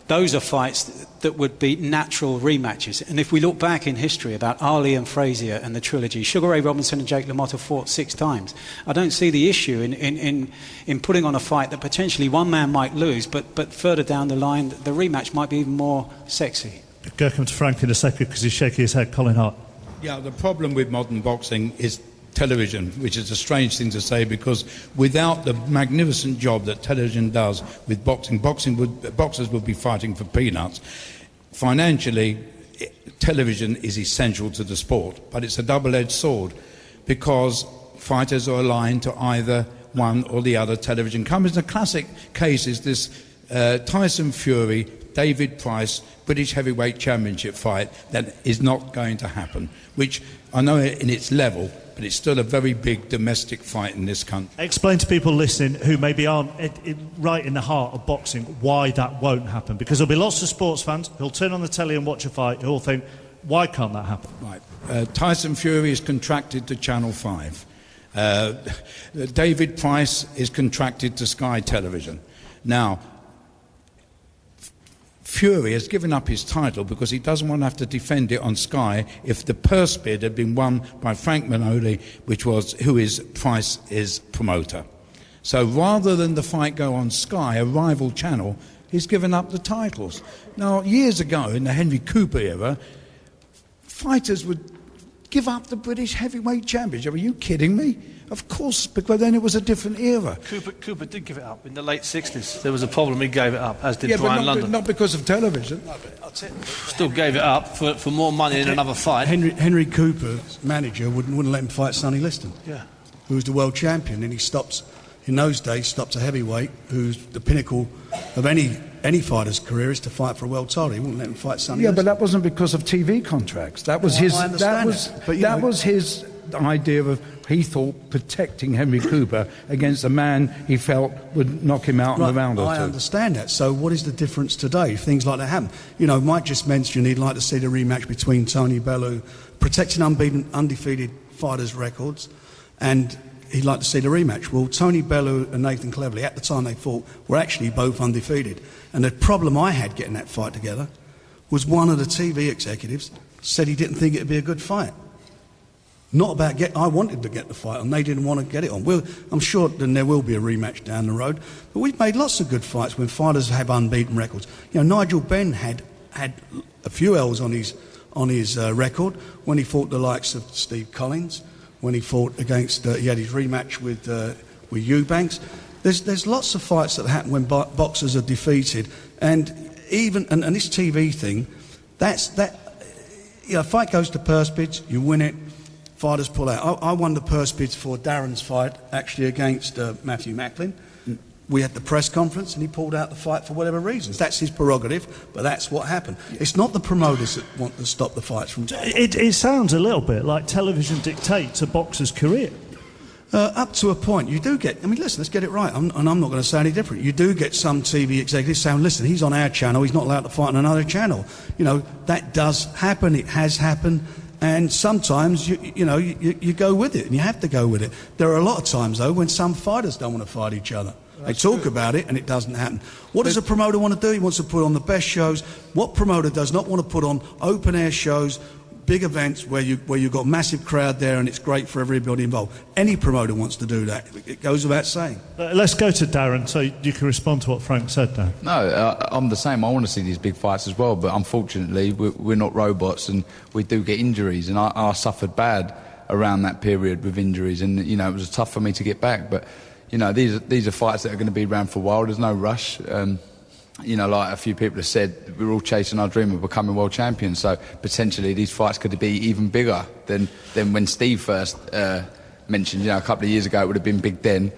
S6: those are fights that would be natural rematches. And if we look back in history about Ali and Frazier and the trilogy, Sugar Ray Robinson and Jake LaMotta fought 6 times. I don't see the issue in putting on a fight that potentially one man might lose, but further down the line, the rematch might be even more sexy.
S1: Go come to Frank in a second because he's shaking his head. Colin Hart.
S10: Yeah, the problem with modern boxing is television, which is a strange thing to say, because without the magnificent job that television does with boxers would be fighting for peanuts. Financially, television is essential to the sport, but it's a double-edged sword, because fighters are aligned to either one or the other television companies. The classic case is this Tyson Fury, David Price, British Heavyweight Championship fight that is not going to happen, which I know in its level, but it's still a very big domestic fight in this country.
S1: Explain to people listening who maybe aren't right in the heart of boxing why that won't happen, because there'll be lots of sports fans who'll turn on the telly and watch a fight who'll think, why can't that happen?
S10: Right. Tyson Fury is contracted to Channel 5. David Price is contracted to Sky Television. Now, Fury has given up his title because he doesn't want to have to defend it on Sky if the purse bid had been won by Frank Manoli, who is Price's promoter. So rather than the fight go on Sky, a rival channel, he's given up the titles. Now, years ago, in the Henry Cooper era, fighters would give up the British Heavyweight Championship. Are you kidding me? Of course, because then it was a different era.
S7: Cooper did give it up in the late 60s. There was a problem, he gave it up, as did
S10: but
S7: Brian London.
S10: not because of television.
S7: Still gave it up for more money in another fight.
S14: Henry Cooper's manager wouldn't let him fight Sonny Liston, who was the world champion, and he stops, in those days, stops a heavyweight who's the pinnacle of any fighter's career is to fight for a world title. He wouldn't let him fight Sonny Liston.
S10: But that wasn't because of TV contracts. That was his. That was his idea of, he thought, protecting Henry Cooper against a man he felt would knock him out in a round or two.
S14: I understand that. So what is the difference today if things like that happen? Mike just mentioned he'd like to see the rematch between Tony Bellew, protecting unbeaten, undefeated fighters' records, and he'd like to see the rematch. Well, Tony Bellew and Nathan Cleverly, at the time they fought, were actually both undefeated. And the problem I had getting that fight together was one of the TV executives said he didn't think it would be a good fight. Not about I wanted to get the fight on, they didn't want to get it on. Well, I'm sure then there will be a rematch down the road. But we've made lots of good fights when fighters have unbeaten records. Nigel Benn had a few L's on his record when he fought the likes of Steve Collins, when he fought against, he had his rematch with Eubanks. There's lots of fights that happen when boxers are defeated, and this TV thing, a fight goes to purse bids, you win it, fighters pull out. I won the purse bids for Darren's fight actually against Matthew Macklin. We had the press conference and he pulled out the fight for whatever reasons. That's his prerogative, but that's what happened. It's not the promoters that want to stop the fights from...
S1: It sounds a little bit like television dictates a boxer's career.
S14: Up to a point. You do get... listen, let's get it right, and I'm not going to say any different. You do get some TV executives saying, listen, he's on our channel, he's not allowed to fight on another channel. That does happen, it has happened, and sometimes, you go with it, and you have to go with it. There are a lot of times, though, when some fighters don't want to fight each other. They talk about it and it doesn't happen. What does a promoter want to do? He wants to put on the best shows. What promoter does not want to put on open air shows, big events where you've got a massive crowd there and it's great for everybody involved? Any promoter wants to do that. It goes without saying.
S1: Let's go to Darren so you can respond to what Frank said now.
S19: No, I'm the same. I want to see these big fights as well, but unfortunately we're not robots and we do get injuries, and I suffered bad around that period with injuries, and it was tough for me to get back, but these are fights that are going to be around for a while. There's no rush. Like a few people have said, we're all chasing our dream of becoming world champions. So potentially these fights could be even bigger than when Steve first mentioned. A couple of years ago it would have been big then.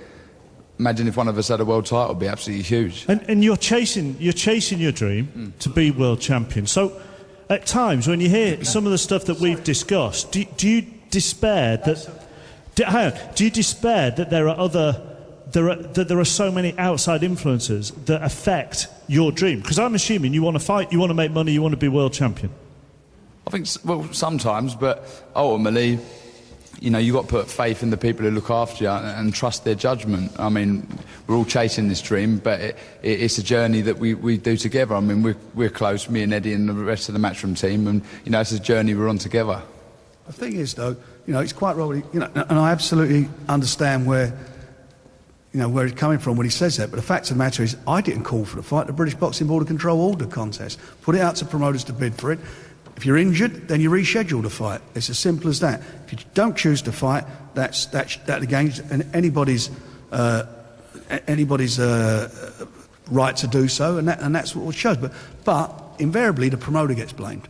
S19: Imagine if one of us had a world title, it'd be absolutely huge.
S1: And you're chasing your dream to be world champion. So at times when you hear some of the stuff that we've discussed, do you despair that? Do you despair that there are so many outside influences that affect your dream? Because I'm assuming you want to fight, you want to make money, you want to be world champion.
S19: I think, sometimes, but ultimately, you've got to put faith in the people who look after you and trust their judgment. We're all chasing this dream, but it's a journey that we do together. We're close, me and Eddie and the rest of the Matchroom team, and, it's a journey we're on together.
S14: The thing is, though, it's quite right, and I absolutely understand where he's coming from when he says that, but the fact of the matter is, I didn't call for the fight. The British Boxing Board of Control ordered the contest. Put it out to promoters to bid for it. If you're injured, then you reschedule the fight. It's as simple as that. If you don't choose to fight, that against anybody's right to do so, and that's what it shows. But invariably, the promoter gets blamed.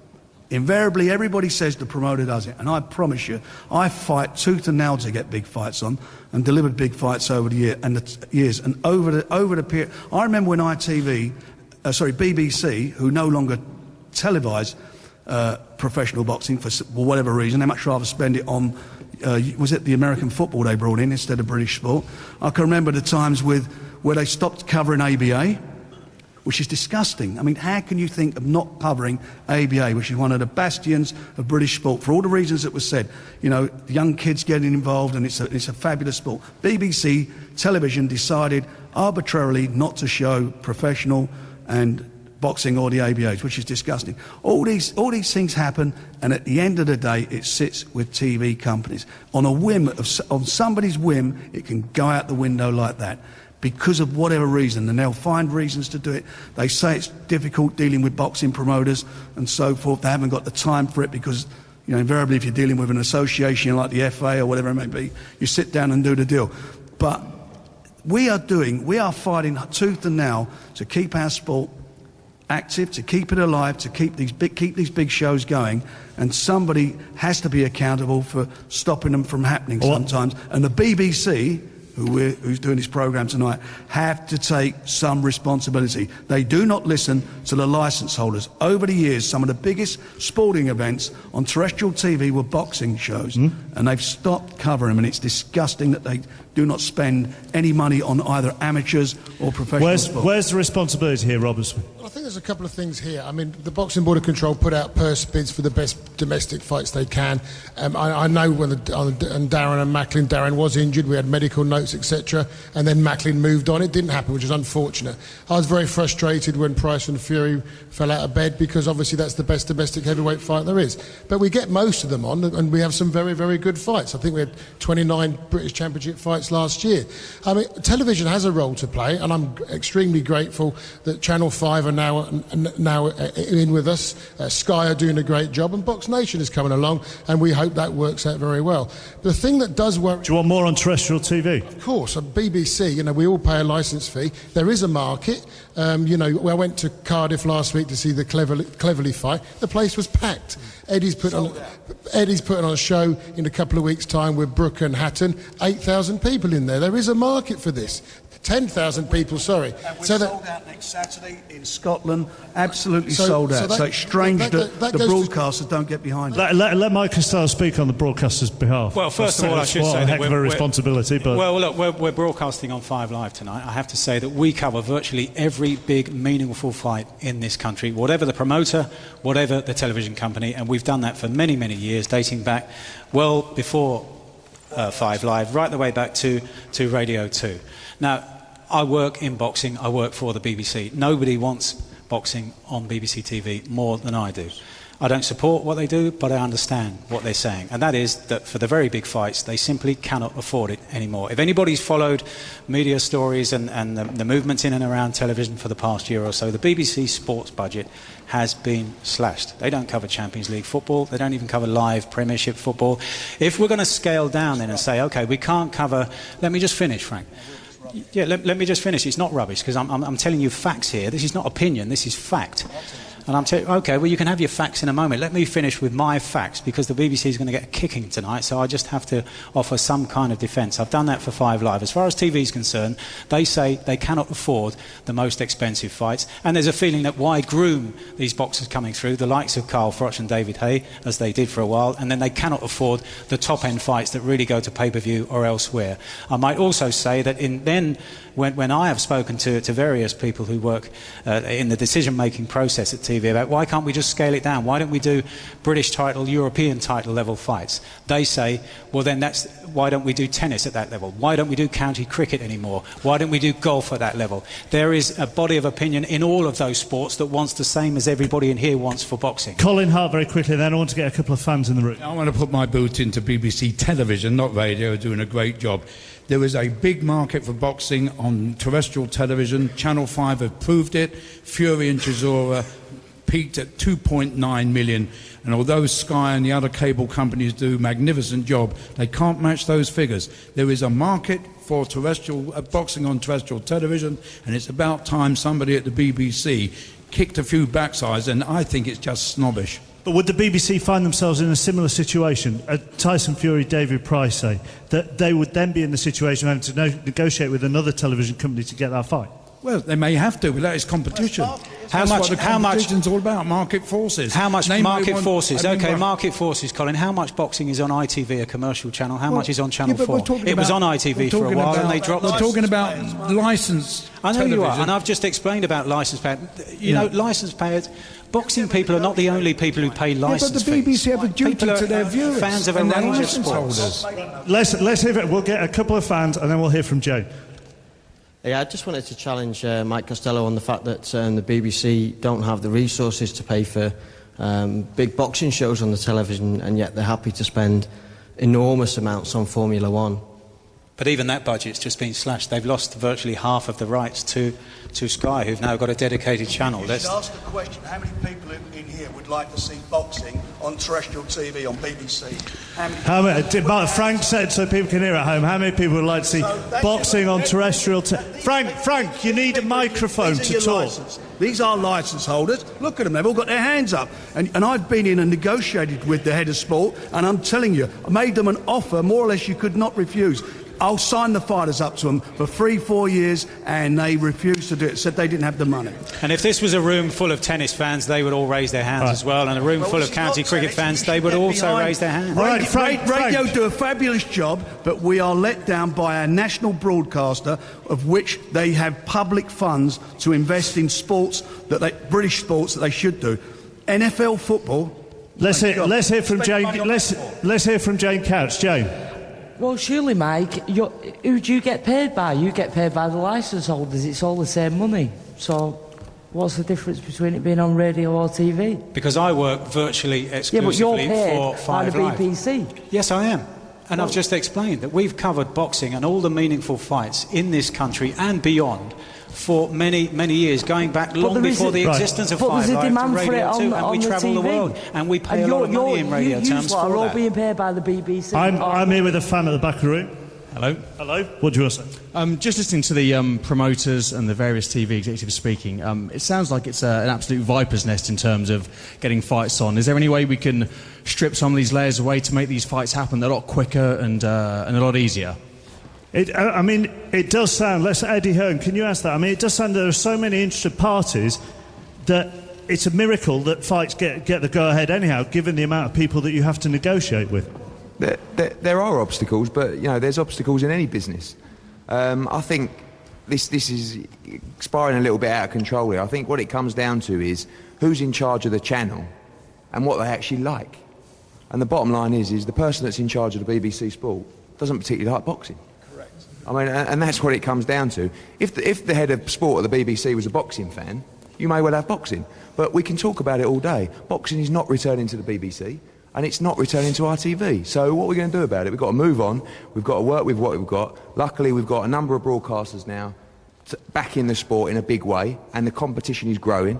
S14: Invariably, everybody says the promoter does it, and I promise you, I fight tooth and nail to get big fights on, and delivered big fights over the years, and over the period. I remember when BBC, who no longer televise professional boxing for whatever reason, they much rather spend it on, was it the American football they brought in instead of British sport? I can remember the times where they stopped covering ABA, which is disgusting. How can you think of not covering ABA, which is one of the bastions of British sport, for all the reasons that was said? The young kids getting involved, and it's a fabulous sport. BBC television decided arbitrarily not to show professional and boxing or the ABAs, which is disgusting. All these things happen, and at the end of the day, it sits with TV companies. On a whim, on somebody's whim, it can go out the window like that because of whatever reason, and they'll find reasons to do it. They say it's difficult dealing with boxing promoters and so forth. They haven't got the time for it because, you know, invariably if you're dealing with an association like the FA or whatever it may be, you sit down and do the deal. But we are fighting tooth and nail to keep our sport active, to keep it alive, to keep these big shows going, and somebody has to be accountable for stopping them from happening sometimes. And the BBC, who's doing this programme tonight, have to take some responsibility. They do not listen to the licence holders. Over the years, some of the biggest sporting events on terrestrial TV were boxing shows, and they've stopped covering them, and it's disgusting that they do not spend any money on either amateurs or professional sport.
S1: Where's the responsibility here, Robertson?
S8: Well, I think there's a couple of things here. I mean, the Boxing Board of Control put out purse bids for the best domestic fights they can. I know when Darren and Macklin, Darren was injured, we had medical notes, etc., and then Macklin moved on. It didn't happen, which is unfortunate. I was very frustrated when Price and Fury fell out of bed because obviously that's the best domestic heavyweight fight there is. But we get most of them on, and we have some very, very good fights. I think we had 29 British Championship fights last year. I mean, television has a role to play, and I'm extremely grateful that Channel 5 are now in with us. Sky are doing a great job, and Box Nation is coming along, and we hope that works out very well. The thing that does work...
S1: Do you want more on terrestrial TV?
S8: Of course. BBC, you know, we all pay a licence fee. There is a market. You know, I went to Cardiff last week to see the Cleverly fight. The place was packed. Eddie's putting on a show in a couple of weeks' time with Brooke and Hatton. 8,000 people in there. There is a market for this. 10,000 people, sorry.
S14: And we're sold out next Saturday in Scotland, absolutely sold out. So it's strange that the broadcasters don't get behind it.
S1: Let Mike Costello speak on the broadcaster's behalf.
S6: Well, first of all, I should say
S1: that heck of a responsibility. But
S6: well, look, we're broadcasting on 5 Live tonight. I have to say that we cover virtually every big, meaningful fight in this country, whatever the promoter, whatever the television company, and we've done that for many, many years, dating back well before 5 Live, right the way back to Radio 2. Now, I work in boxing, I work for the BBC. Nobody wants boxing on BBC TV more than I do. I don't support what they do, but I understand what they're saying. And that is that for the very big fights, they simply cannot afford it anymore. If anybody's followed media stories and the movements in and around television for the past year or so, the BBC sports budget has been slashed. They don't cover Champions League football. They don't even cover live Premiership football. If we're going to scale down then and say, OK, we can't cover... Let me just finish, Frank. Yeah, let me just finish. It's not rubbish, because I'm telling you facts here. This is not opinion, this is fact. And I'm telling you, OK, well, you can have your facts in a moment. Let me finish with my facts, because the BBC is going to get a kicking tonight, so I just have to offer some kind of defence. I've done that for 5 Live. As far as TV is concerned, they say they cannot afford the most expensive fights, and there's a feeling that why groom these boxers coming through, the likes of Carl Froch and David Haye, as they did for a while, and then they cannot afford the top-end fights that really go to pay-per-view or elsewhere. I might also say that when I have spoken to various people who work in the decision-making process at TV about why can't we just scale it down, why don't we do British title, European title level fights, they say, well then why don't we do tennis at that level, why don't we do county cricket anymore, why don't we do golf at that level? There is a body of opinion in all of those sports that wants the same as everybody in here wants for boxing.
S1: Colin Hart, very quickly then, I want to get a couple of fans in the room.
S10: I want to put my boot into BBC television, not radio, doing a great job. There is a big market for boxing on terrestrial television. Channel 5 have proved it. Fury and Chisora peaked at 2.9 million. And although Sky and the other cable companies do a magnificent job, they can't match those figures. There is a market for terrestrial boxing on terrestrial television, and it's about time somebody at the BBC kicked a few backsides, and I think it's just snobbish.
S1: But would the BBC find themselves in a similar situation? Tyson Fury, David Price say that they would then be in the situation of having to negotiate with another television company to get that fight?
S10: Well, they may have to, but that is competition. That's what the competition's all about, market forces.
S6: How much market forces? OK, market forces, Colin. How much boxing is on ITV, a commercial channel? How much is on Channel 4? It was on ITV for a while and they dropped it.
S10: We're talking about licensed
S6: I know
S10: television.
S6: you are, and I've just explained about licence payers. You know, licence payers... Boxing people are not the only people who pay licence
S10: fees. But the BBC have a duty
S6: people
S10: to their viewers.
S6: Fans of a range of sports.
S1: Let's hear it. We'll get a couple of fans and then we'll hear from Joe.
S2: Yeah, I just wanted to challenge Mike Costello on the fact that the BBC don't have the resources to pay for big boxing shows on the television, and yet they're happy to spend enormous amounts on Formula One.
S6: But even that budget's just been slashed. They've lost virtually half of the rights to Sky, who've now got a dedicated channel.
S18: You should ask the question, how many people in here would like to see boxing on terrestrial TV on BBC?
S1: How many, Frank said, so people can hear at home, how many people would like to see boxing on terrestrial Frank, you need a microphone to talk.
S14: These are licence holders. Look at them, they've all got their hands up. And I've been in and negotiated with the head of sport, and I'm telling you, I made them an offer more or less you could not refuse. I'll sign the fighters up to them for 3-4 years, and they refused to do it, said they didn't have the money.
S6: And if this was a room full of tennis fans, they would all raise their hands as well, and a room full of county cricket fans, they would also raise their hands.
S14: Right, Radio do a fabulous job, but we are let down by a national broadcaster, of which they have public funds to invest in sports, British sports that they should do. NFL football.
S1: Let's hear from Jane. Let's hear from Jane Couch. Jane.
S22: Well, surely, Mike, who do you get paid by? You get paid by the licence holders. It's all the same money. So, what's the difference between it being on radio or TV?
S6: Because I work virtually exclusively
S22: for Five Live. Yeah, but you're paid by the BBC.
S6: Yes, I am. And I've just explained that we've covered boxing and all the meaningful fights in this country and beyond for many, many years, going back long before the existence of Five Live to Radio 2, and we travel the world, and we pay a lot of money in radio terms for that.
S22: You're all being paid by the BBC.
S1: I'm here with a fan at the back of the room.
S23: Hello.
S1: Hello. What do you want to say?
S23: Just listening to the promoters and the various TV executives speaking, it sounds like it's an absolute viper's nest in terms of getting fights on. Is there any way we can strip some of these layers away to make these fights happen a lot quicker and a lot easier?
S1: It does sound... Eddie Hearn, can you ask that? I mean, it does sound there are so many interested parties that it's a miracle that fights get the go-ahead anyhow, given the amount of people that you have to negotiate with.
S12: There are obstacles, but, there's obstacles in any business. I think this is spiraling a little bit out of control here. I think what it comes down to is who's in charge of the channel and what they actually like. And the bottom line is the person that's in charge of the BBC Sport doesn't particularly like boxing. I mean, and that's what it comes down to. If the head of sport at the BBC was a boxing fan, you may well have boxing. But we can talk about it all day. Boxing is not returning to the BBC, and it's not returning to RTV. So what are we going to do about it? We've got to move on. We've got to work with what we've got. Luckily, we've got a number of broadcasters now back in the sport in a big way, and the competition is growing.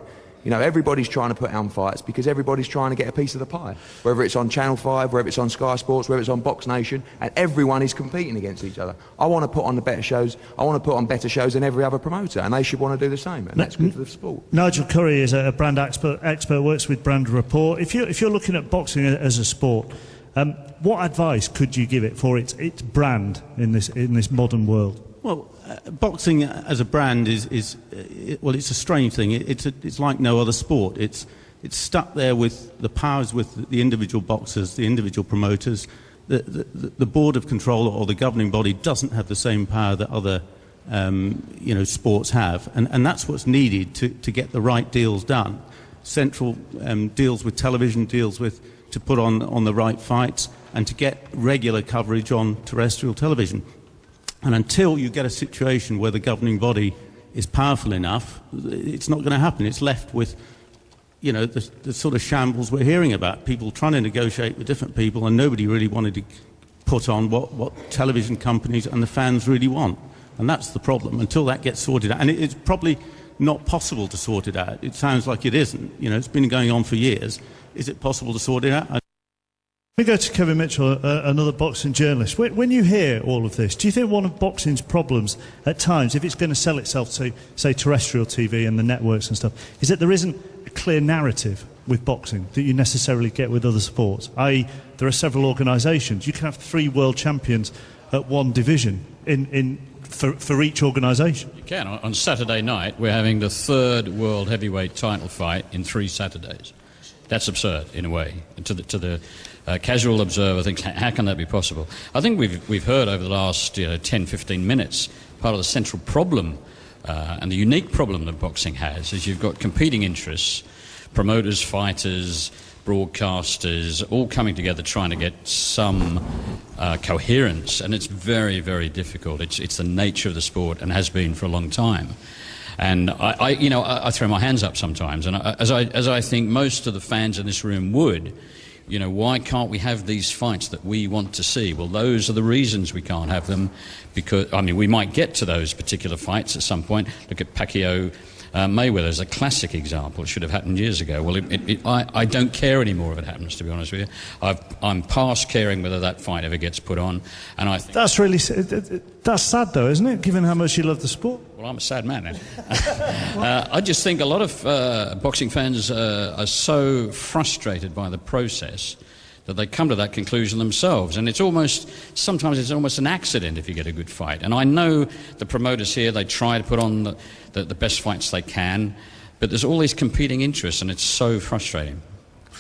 S12: Everybody's trying to put on fights because everybody's trying to get a piece of the pie. Whether it's on Channel 5, whether it's on Sky Sports, whether it's on Box Nation, and everyone is competing against each other. I want to put on the better shows. I want to put on better shows than every other promoter, and they should want to do the same, and that's good for the sport.
S1: Nigel Curry is a brand expert, works with Brand Report. If you're looking at boxing as a sport, what advice could you give it for its brand in this modern world?
S24: Well, boxing as a brand is it's a strange thing. It's like no other sport. It's stuck there with the powers with the individual boxers, the individual promoters. The board of control or the governing body doesn't have the same power that other sports have, and that's what's needed to get the right deals done. Central deals with television, to put on the right fights, and to get regular coverage on terrestrial television. And until you get a situation where the governing body is powerful enough, it's not going to happen. It's left with, the sort of shambles we're hearing about. People trying to negotiate with different people, and nobody really wanted to put on what television companies and the fans really want. And that's the problem, until that gets sorted out. And it's probably not possible to sort it out. It sounds like it isn't. It's been going on for years. Is it possible to sort it out?
S1: Let me go to Kevin Mitchell, another boxing journalist. When you hear all of this, do you think one of boxing's problems at times, if it's going to sell itself to, say, terrestrial TV and the networks and stuff, is that there isn't a clear narrative with boxing that you necessarily get with other sports? i.e., there are several organisations. You can have 3 world champions at one division for each organisation.
S25: You can. On Saturday night, we're having the 3rd world heavyweight title fight in 3 Saturdays. That's absurd, in a way. And to the casual observer thinks, how can that be possible? I think we've heard over the last 10, 15 minutes, part of the central problem and the unique problem that boxing has is you've got competing interests, promoters, fighters, broadcasters, all coming together trying to get some coherence, and it's very, very difficult. It's the nature of the sport and has been for a long time. And I throw my hands up sometimes, and as I think most of the fans in this room would, why can't we have these fights that we want to see? Well, those are the reasons we can't have them, because, we might get to those particular fights at some point. Look at Pacquiao Mayweather as a classic example. It should have happened years ago. Well, I don't care anymore if it happens, to be honest with you. I'm past caring whether that fight ever gets put on, and I think...
S1: That's sad, though, isn't it, given how much you love the sport?
S25: Well, I'm a sad man now. I just think a lot of boxing fans are so frustrated by the process that they come to that conclusion themselves, and sometimes it's almost an accident if you get a good fight. And I know the promoters here, they try to put on the best fights they can, but there's all these competing interests, and it's so frustrating.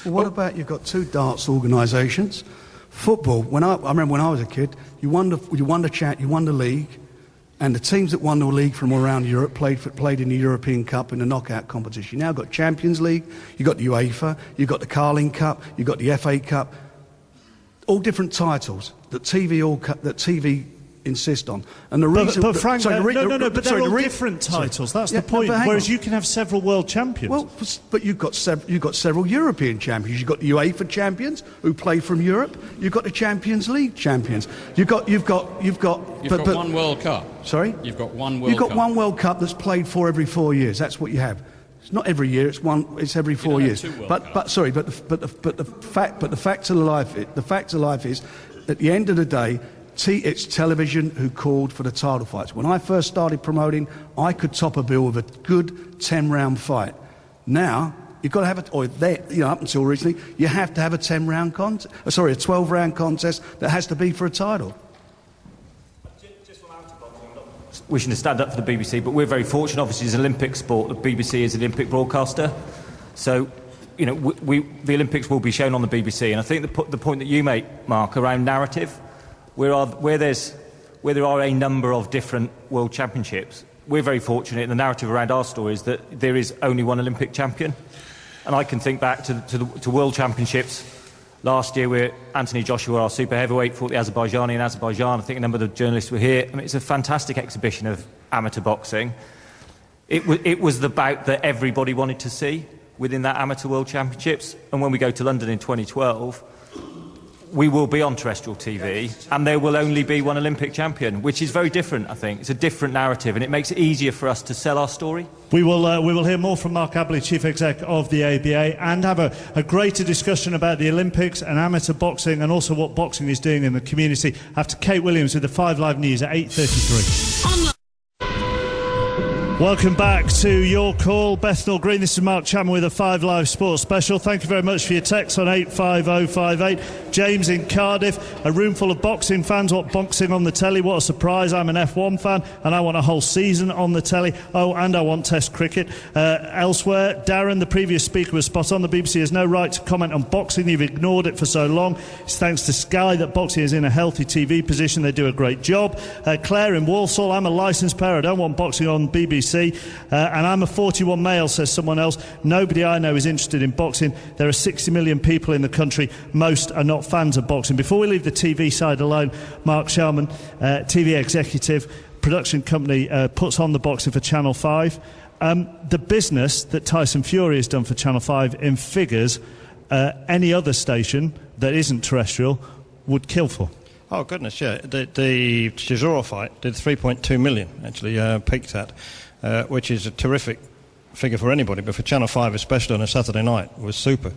S14: Well, what about, you've got two darts organisations? Football, I remember when I was a kid, you won the league, and the teams that won the league from around Europe played in the European Cup in the knockout competition. You now got Champions League, you've got the UEFA, you've got the Carling Cup, you've got the FA Cup, all different titles that TV insist on. And the reason...
S1: But Frank, they're all different titles. That's the point. Whereas you can have several world champions.
S14: Well, but you've got several European champions. You've got the UEFA champions who play from Europe. You've got the Champions League champions. You've got
S25: one World Cup.
S14: Sorry?
S25: You've got one World Cup.
S14: You've got one World Cup that's played every 4 years. That's what you have. It's not every year. It's every 4 years. The fact of life is, at the end of the day, it's television who called for the title fights. When I first started promoting, I could top a bill with a good 10-round fight. Now, you've got to have up until recently, you have to have a 12-round contest that has to be for a title.
S3: Wishing to stand up for the BBC, but we're very fortunate, obviously, as an Olympic sport, the BBC is an Olympic broadcaster. So, the Olympics will be shown on the BBC. And I think the point that you make, Mark, around narrative, where there are a number of different world championships, we're very fortunate in the narrative around our story is that there is only one Olympic champion. And I can think back to world championships last year where Anthony Joshua, our super heavyweight, fought the Azerbaijani in Azerbaijan. I think a number of the journalists were here. It's a fantastic exhibition of amateur boxing. It was the bout that everybody wanted to see within that amateur world championships. And when we go to London in 2012... we will be on terrestrial TV, and there will only be one Olympic champion, which is very different, I think. It's a different narrative, and it makes it easier for us to sell our story.
S1: We will hear more from Mark Abley, Chief Exec of the ABA, and have a greater discussion about the Olympics and amateur boxing, and also what boxing is doing in the community, after Kate Williams with the 5 Live News at 8:33. Welcome back to Your Call, Bethnal Green. This is Mark Chapman with a 5 Live Sports Special. Thank you very much for your text on 85058. James in Cardiff, a room full of boxing fans want boxing on the telly. What a surprise. I'm an F1 fan and I want a whole season on the telly. Oh, and I want Test cricket. Elsewhere, Darren, the previous speaker, was spot on. The BBC has no right to comment on boxing. You've ignored it for so long. It's thanks to Sky that boxing is in a healthy TV position. They do a great job. Claire in Walsall, I'm a licensed player. I don't want boxing on BBC. And I'm a 41 male, says someone else. Nobody I know is interested in boxing. There are 60 million people in the country. Most are not fans of boxing. Before we leave the TV side alone, Mark Sharman, TV executive, production company, puts on the boxing for Channel 5. The business that Tyson Fury has done for Channel 5 in figures, any other station that isn't terrestrial would kill for.
S13: Oh, goodness, yeah. The Chisora fight did 3.2 million, actually, peaked at. Which is a terrific figure for anybody, but for Channel 5 especially on a Saturday night was super.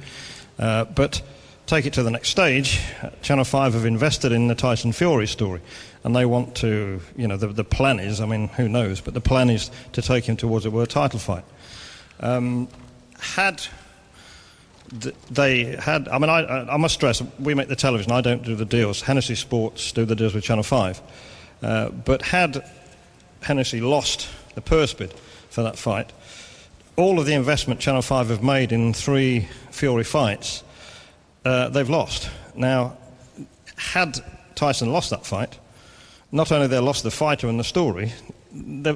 S13: But take it to the next stage. Channel 5 have invested in the Tyson Fury story, and they want to, the plan is, who knows, but the plan is to take him towards a world title fight. I must stress, we make the television, I don't do the deals. Hennessy Sports do the deals with Channel 5. But had Hennessy lost the purse bid for that fight, all of the investment Channel 5 have made in 3 Fury fights, they've lost. Now, had Tyson lost that fight, not only they lost the fighter and the story,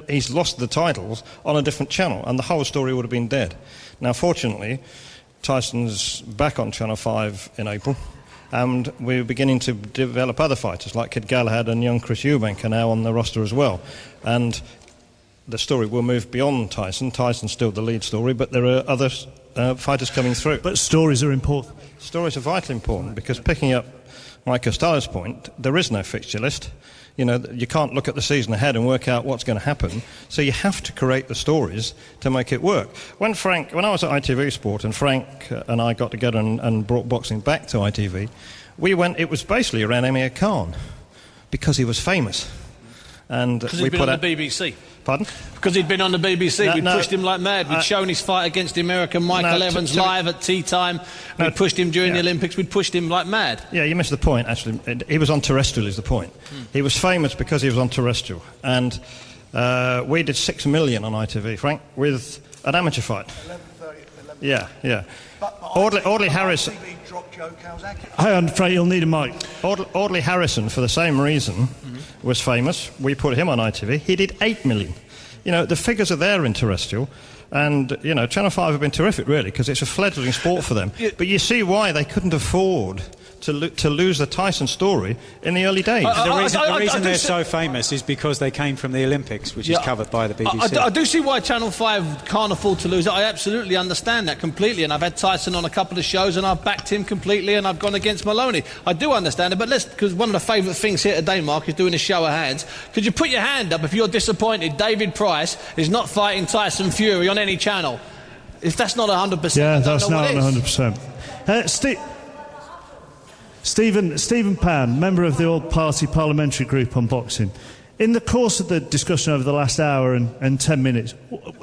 S13: he's lost the titles on a different channel, and the whole story would have been dead. Now, fortunately, Tyson's back on Channel 5 in April, and we're beginning to develop other fighters like Kid Galahad and young Chris Eubank are now on the roster as well. And the story will move beyond Tyson. Tyson's still the lead story, but there are other fighters coming through.
S1: But stories are important.
S13: Stories are vitally important, because picking up Mike Costello's point, there is no fixture list. You know, you can't look at the season ahead and work out what's going to happen, so you have to create the stories to make it work. When I was at ITV Sport and Frank and I got together and brought boxing back to ITV, it was basically around Amir Khan, because he was famous. And
S7: because he'd been on the BBC.
S13: Pardon?
S7: Because he'd been on the BBC. We'd pushed him like mad. We'd shown his fight against the American Michael Evans live at tea time. We'd pushed him during the Olympics. We'd pushed him like mad.
S13: Yeah, you missed the point, actually. He was on terrestrial is the point. He was famous because he was on terrestrial. And we did 6 million on ITV, Frank, with an amateur fight.
S18: 11:30.
S13: Yeah. Audley Harrison.
S1: Hang on, Frank, you'll need a mic.
S13: Audley Harrison, for the same reason, was famous. We put him on ITV. He did 8 million. You know, the figures are there in terrestrial. And, you know, Channel 5 have been terrific, really, because it's a fledgling sport for them. But you see why they couldn't afford to lose the Tyson story in the early days.
S6: The reason they're so famous is because they came from the Olympics, which is covered by the BBC.
S7: I do see why Channel 5 can't afford to lose it. I absolutely understand that completely, and I've had Tyson on a couple of shows and I've backed him completely and I've gone against Maloney. I do understand it, but because one of the favourite things here today, Mark, is doing a show of hands. Could you put your hand up if you're disappointed David Price is not fighting Tyson Fury on any channel? If that's not 100%,
S1: yeah, that's not 100%. Stephen Pan, member of the All-Party Parliamentary Group on Boxing. In the course of the discussion over the last hour and 10 minutes,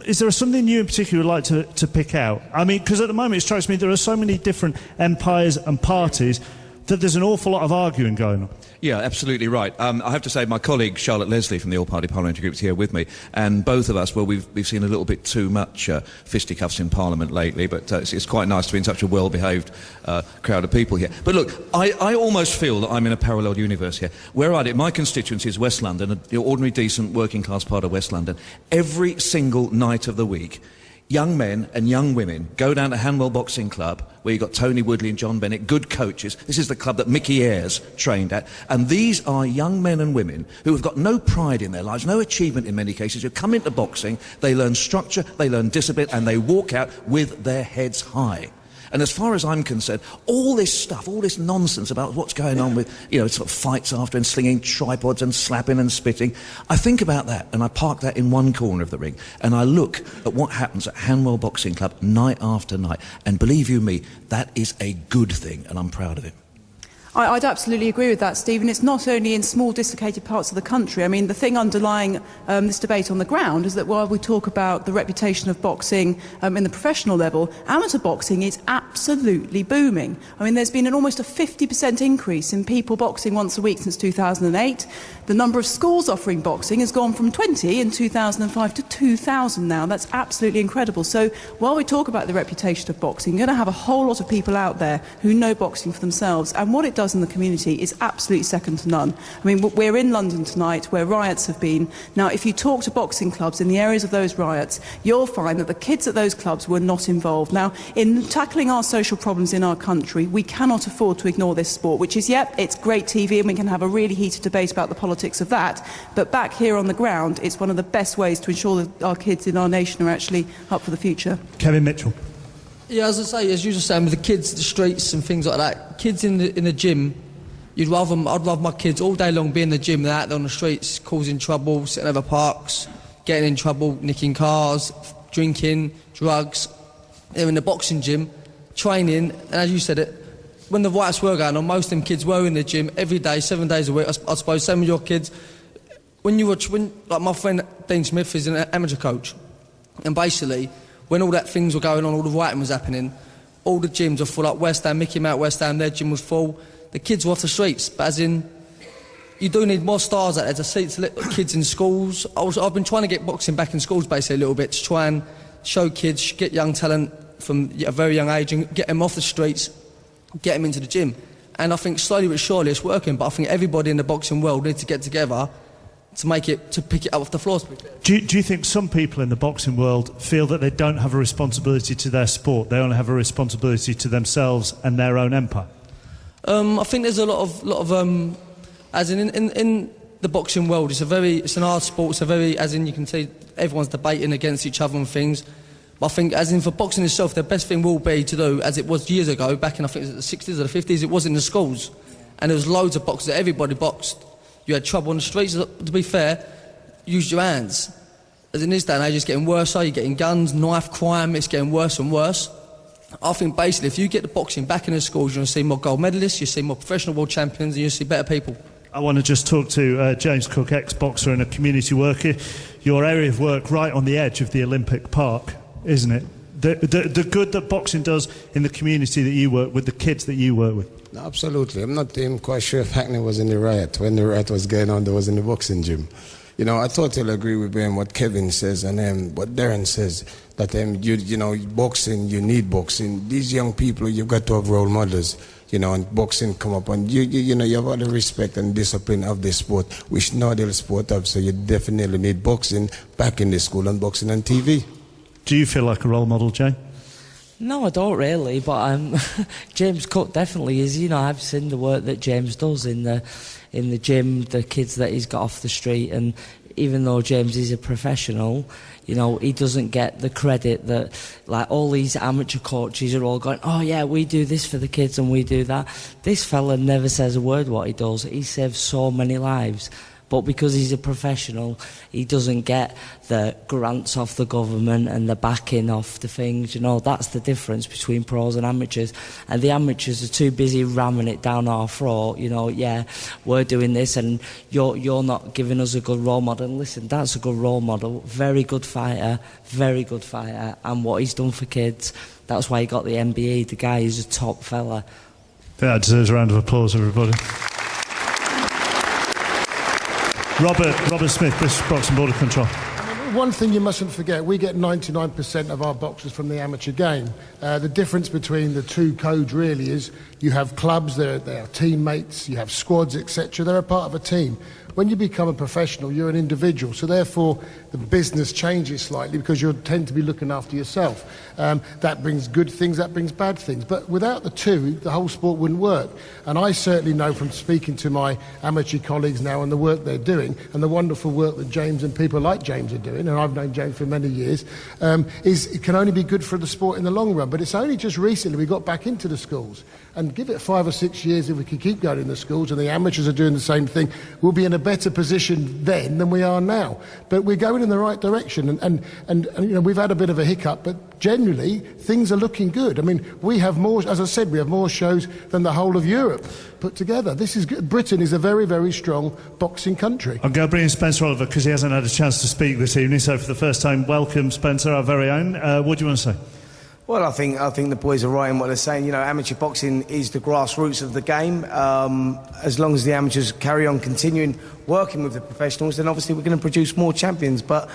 S1: is there something you in particular would like to pick out? I mean, because at the moment it strikes me there are so many different empires and parties that there's an awful lot of arguing going on.
S4: Yeah, absolutely right. I have to say my colleague Charlotte Leslie from the All-Party Parliamentary Group is here with me, and both of us, well, we've seen a little bit too much fisticuffs in Parliament lately, but it's quite nice to be in such a well-behaved crowd of people here. But look, I almost feel that I'm in a parallel universe here. Where I live, my constituency is West London, the ordinary, decent, working-class part of West London. Every single night of the week, young men and young women go down to Hanwell Boxing Club, where you've got Tony Woodley and John Bennett, good coaches. This is the club that Mickey Ayres trained at. And these are young men and women who have got no pride in their lives, no achievement in many cases, who come into boxing, they learn structure, they learn discipline, and they walk out with their heads high. And as far as I'm concerned, all this stuff, all this nonsense about what's going on with, you know, sort of fights after and slinging tripods and slapping and spitting, I think about that and I park that in one corner of the ring and I look at what happens at Hanwell Boxing Club night after night. And believe you me, that is a good thing and I'm proud of it.
S5: I'd absolutely agree with that, Stephen. It's not only in small, dislocated parts of the country. I mean, the thing underlying this debate on the ground is that while we talk about the reputation of boxing in the professional level, amateur boxing is absolutely booming. I mean, there's been almost a 50% increase in people boxing once a week since 2008. The number of schools offering boxing has gone from 20 in 2005 to 2,000 now. That's absolutely incredible. So while we talk about the reputation of boxing, you're going to have a whole lot of people out there who know boxing for themselves. And what it does in the community is absolutely second to none. I mean, we're in London tonight where riots have been. Now, if you talk to boxing clubs in the areas of those riots, you'll find that the kids at those clubs were not involved. Now, in tackling our social problems in our country, we cannot afford to ignore this sport, which is, yep, it's great TV and we can have a really heated debate about the politics of that, but back here on the ground, it's one of the best ways to ensure that our kids in our nation are actually up for the future.
S1: Kevin Mitchell.
S9: Yeah, as I say, as you were saying, with the kids, the streets and things like that, kids in the gym, I'd rather my kids all day long be in the gym than out there on the streets, causing trouble, sitting over parks, getting in trouble, nicking cars, drinking, drugs. They're in the boxing gym, training, and as you said it, when the riots were going on, most of them kids were in the gym every day, 7 days a week. I suppose same with your kids. Like my friend Dean Smith is an amateur coach, and basically, when all that things were going on, all the rioting was happening, all the gyms were full, like West Ham, Mickey Mouse West Ham, their gym was full. The kids were off the streets, but as in, you do need more stars out there to see kids in schools. I've been trying to get boxing back in schools basically a little bit, to try and show kids, get young talent from a very young age and get them off the streets, get them into the gym. And I think slowly but surely it's working, but I think everybody in the boxing world needs to get together, to pick it up off the floor.
S1: Do you think some people in the boxing world feel that they don't have a responsibility to their sport? They only have a responsibility to themselves and their own empire?
S9: I think there's a lot of as in the boxing world, it's an hard sport. It's a very, as in you can see, everyone's debating against each other and things. But I think, as in for boxing itself, the best thing will be to do, as it was years ago, back in I think it was the 60s or the 50s, it was in the schools, and there was loads of boxers. Everybody boxed. You had trouble on the streets. To be fair, use your hands. As in this day and age, it's getting worse. You're getting guns, knife crime. It's getting worse and worse. I think basically, if you get the boxing back in the schools, you're going to see more gold medalists, you see more professional world champions, and you see better people.
S1: I want to just talk to James Cook, ex-boxer and a community worker. Your area of work right on the edge of the Olympic Park, isn't it? The good that boxing does in the community that you work with, the kids that you work with.
S11: Absolutely. I'm not even quite sure if Hackney was in the riot. When the riot was going on, there was in the boxing gym. You know, I totally agree with what Kevin says and what Darren says, that boxing, you need boxing. These young people, you've got to have role models. You know, and boxing come up, and you have all the respect and discipline of the sport, which no other sport have. So you definitely need boxing back in the school and boxing on TV.
S1: Do you feel like a role model, Jane?
S22: No, I don't really, but James Cook definitely is. You know, I've seen the work that James does in the gym, the kids that he's got off the street, and even though James is a professional, you know, he doesn't get the credit that, like, all these amateur coaches are all going, oh yeah, we do this for the kids and we do that. This fella never says a word what he does. He saves so many lives. But because he's a professional, he doesn't get the grants off the government and the backing off the things. You know, that's the difference between pros and amateurs. And the amateurs are too busy ramming it down our throat. You know, yeah, we're doing this and you're not giving us a good role model. And listen, that's a good role model. Very good fighter. And what he's done for kids, that's why he got the MBE. The guy is a top fella.
S1: That deserves a round of applause, everybody. Robert Smith, British Boxing Board of Control.
S8: One thing you mustn't forget, we get 99% of our boxers from the amateur game. The difference between the two codes really is you have clubs, they are teammates, you have squads, etc. They're a part of a team. When you become a professional, you're an individual, so therefore the business changes slightly because you tend to be looking after yourself. That brings good things, that brings bad things. But without the two, the whole sport wouldn't work. And I certainly know from speaking to my amateur colleagues now and the work they're doing and the wonderful work that James and people like James are doing, and I've known James for many years, it can only be good for the sport in the long run. But it's only just recently we got back into the schools. And give it 5 or 6 years, if we can keep going in the schools and the amateurs are doing the same thing, we'll be in a better position then than we are now. But we're going in the right direction, and you know, we've had a bit of a hiccup, but generally things are looking good. I mean, we have more, as I said, we have more shows than the whole of Europe put together. This is good. Britain is a very, very strong boxing country.
S1: I'm going to bring in Spencer Oliver because he hasn't had a chance to speak this evening, so for the first time, welcome Spencer, our very own. What do you want to say?
S15: Well, I think the boys are right in what they're saying. You know, amateur boxing is the grassroots of the game. As long as the amateurs carry on continuing working with the professionals, then obviously we're going to produce more champions. But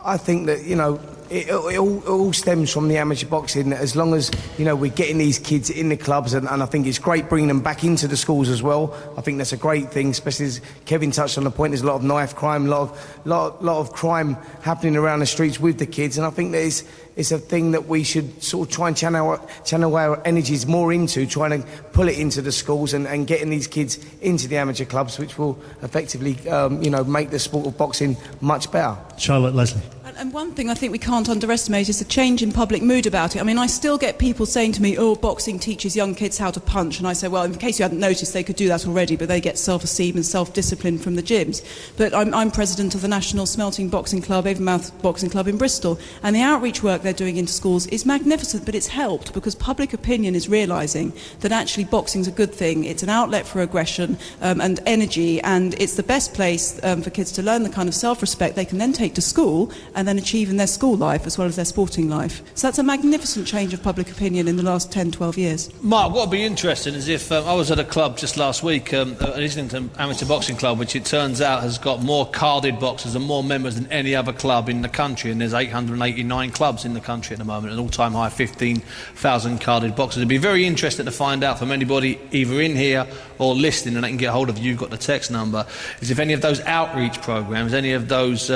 S15: I think that, you know, it all stems from the amateur boxing. As long as, you know, we're getting these kids in the clubs, and I think it's great bringing them back into the schools as well. I think that's a great thing, especially as Kevin touched on the point. There's a lot of knife crime, a lot of crime happening around the streets with the kids, and I think that it's a thing that we should sort of try and channel our energies more into, trying to pull it into the schools and getting these kids into the amateur clubs, which will effectively, you know, make the sport of boxing much better.
S1: Charlotte Leslie.
S5: And one thing I think we can't underestimate is the change in public mood about it. I mean, I still get people saying to me, oh, boxing teaches young kids how to punch. And I say, well, in case you hadn't noticed, they could do that already, but they get self-esteem and self-discipline from the gyms. But I'm president of the National Smelting Boxing Club, Avonmouth Boxing Club in Bristol, and the outreach work they're doing into schools is magnificent, but it's helped because public opinion is realising that actually boxing's a good thing. It's an outlet for aggression and energy, and it's the best place for kids to learn the kind of self-respect they can then take to school and and then achieve in their school life as well as their sporting life. So that's a magnificent change of public opinion in the last 10, 12 years.
S7: Mark, what would be interesting is if I was at a club just last week, an Islington Amateur Boxing Club, which it turns out has got more carded boxers and more members than any other club in the country, and there's 889 clubs in the country at the moment, an all-time high 15,000 carded boxers. It'd be very interesting to find out from anybody either in here or listening, and they can get hold of you, you've got the text number, is if any of those outreach programs, any of those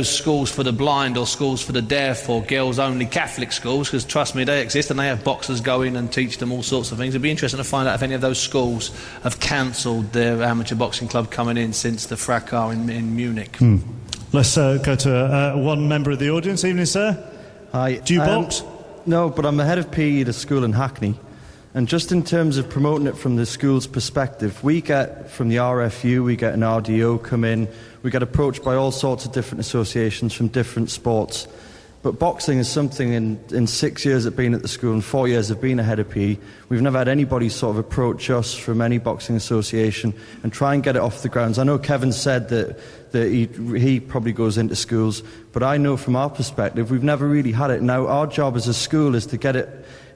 S7: schools for the blind or schools for the deaf or girls-only Catholic schools, because trust me, they exist, and they have boxers go in and teach them all sorts of things. It'd be interesting to find out if any of those schools have cancelled their amateur boxing club coming in since the fracas in Munich.
S1: Let's go to one member of the audience. Evening, sir.
S16: Hi.
S1: Do you box?
S16: No, but I'm the head of PE at a school in Hackney. And just in terms of promoting it from the school's perspective, we get from the RFU, we get an RDO come in, we get approached by all sorts of different associations from different sports. But boxing is something in 6 years of being at the school and 4 years of being a head of PE, we've never had anybody sort of approach us from any boxing association and try and get it off the grounds. I know Kevin said that he probably goes into schools, but I know from our perspective we've never really had it. Now our job as a school is to get it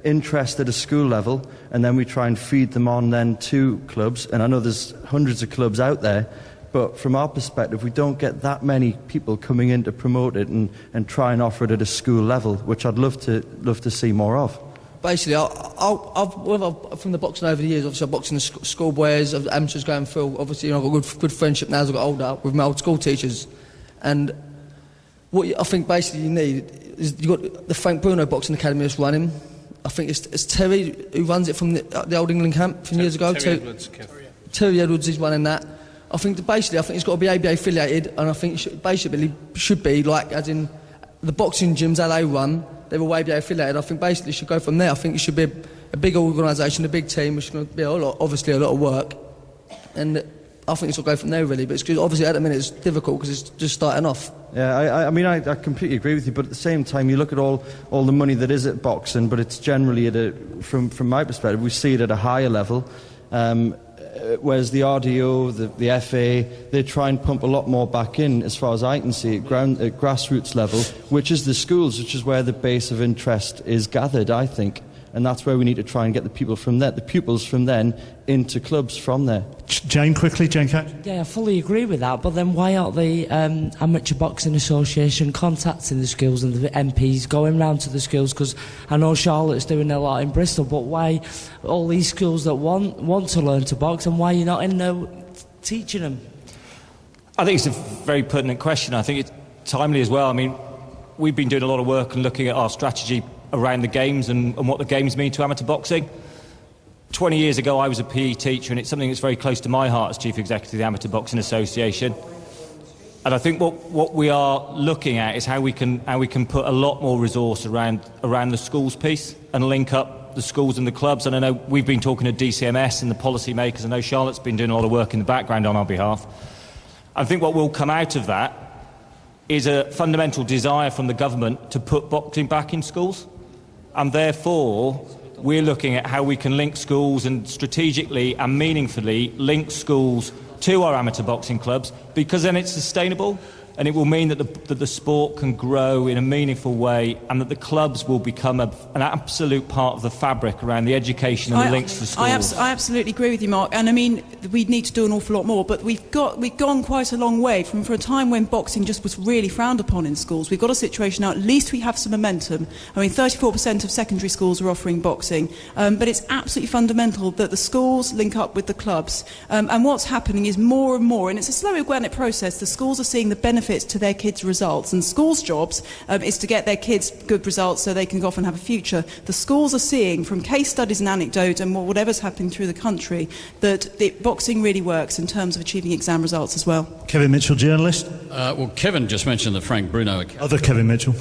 S16: interest at a school level, and then we try and feed them on then to clubs. And I know there's hundreds of clubs out there, but from our perspective we don't get that many people coming in to promote it and try and offer it at a school level, which I'd love to see more of.
S9: Basically, I've from the boxing over the years, obviously I've boxed in the schoolboys, amateurs going through, obviously I've got good friendship now as I've got older with my old school teachers. And what I think basically you need is you've got the Frank Bruno Boxing Academy that's running. I think it's Terry who runs it from the old England camp from years ago. Terry Edwards is running that. I think it's got to be ABA affiliated, and I think it should be like as in the boxing gyms that they run, they're all ABA affiliated. I think basically it should go from there. I think it should be a big organisation, a big team, which is going to be obviously a lot of work, and I think it's will go from there really. But it's obviously at the minute it's difficult because it's just starting off.
S16: Yeah, I mean I completely agree with you, but at the same time you look at all the money that is at boxing, but it's generally from my perspective we see it at a higher level. Whereas the RDO, the FA, they try and pump a lot more back in, as far as I can see, at grassroots level, which is the schools, which is where the base of interest is gathered, I think. And that's where we need to try and get the pupils from then into clubs from there.
S1: Jane, quickly, Jane Cat.
S22: Yeah, I fully agree with that, but then why aren't the Amateur Boxing Association contacting the schools and the MPs going round to the schools? Because I know Charlotte's doing a lot in Bristol, but why all these schools that want to learn to box, and why you're not in there teaching them?
S3: I think it's a very pertinent question. I think it's timely as well. I mean, we've been doing a lot of work and looking at our strategy around the games and what the games mean to amateur boxing. 20 years ago I was a PE teacher, and it's something that's very close to my heart as Chief Executive of the Amateur Boxing Association. And I think what we are looking at is how we can put a lot more resource around the schools piece and link up the schools and the clubs. And I know we've been talking to DCMS and the policy makers. I know Charlotte's been doing a lot of work in the background on our behalf. I think what will come out of that is a fundamental desire from the government to put boxing back in schools. And therefore, we're looking at how we can link schools and strategically and meaningfully link schools to our amateur boxing clubs, because then it's sustainable and it will mean that the sport can grow in a meaningful way, and that the clubs will become an absolute part of the fabric around the education and the links to schools.
S5: I absolutely agree with you, Mark. And I mean, we need to do an awful lot more, but we've gone quite a long way from a time when boxing just was really frowned upon in schools. We've got a situation now, at least we have some momentum. I mean, 34% of secondary schools are offering boxing, but it's absolutely fundamental that the schools link up with the clubs. And what's happening is more and more, and it's a slow organic process, the schools are seeing the benefits to their kids' results, and schools' jobs is to get their kids good results so they can go off and have a future. The schools are seeing from case studies and anecdote and whatever's happening through the country that boxing really works in terms of achieving exam results as well.
S1: Kevin Mitchell, journalist.
S25: Well, Kevin just mentioned the Frank Bruno Academy.
S1: Other Kevin Mitchell,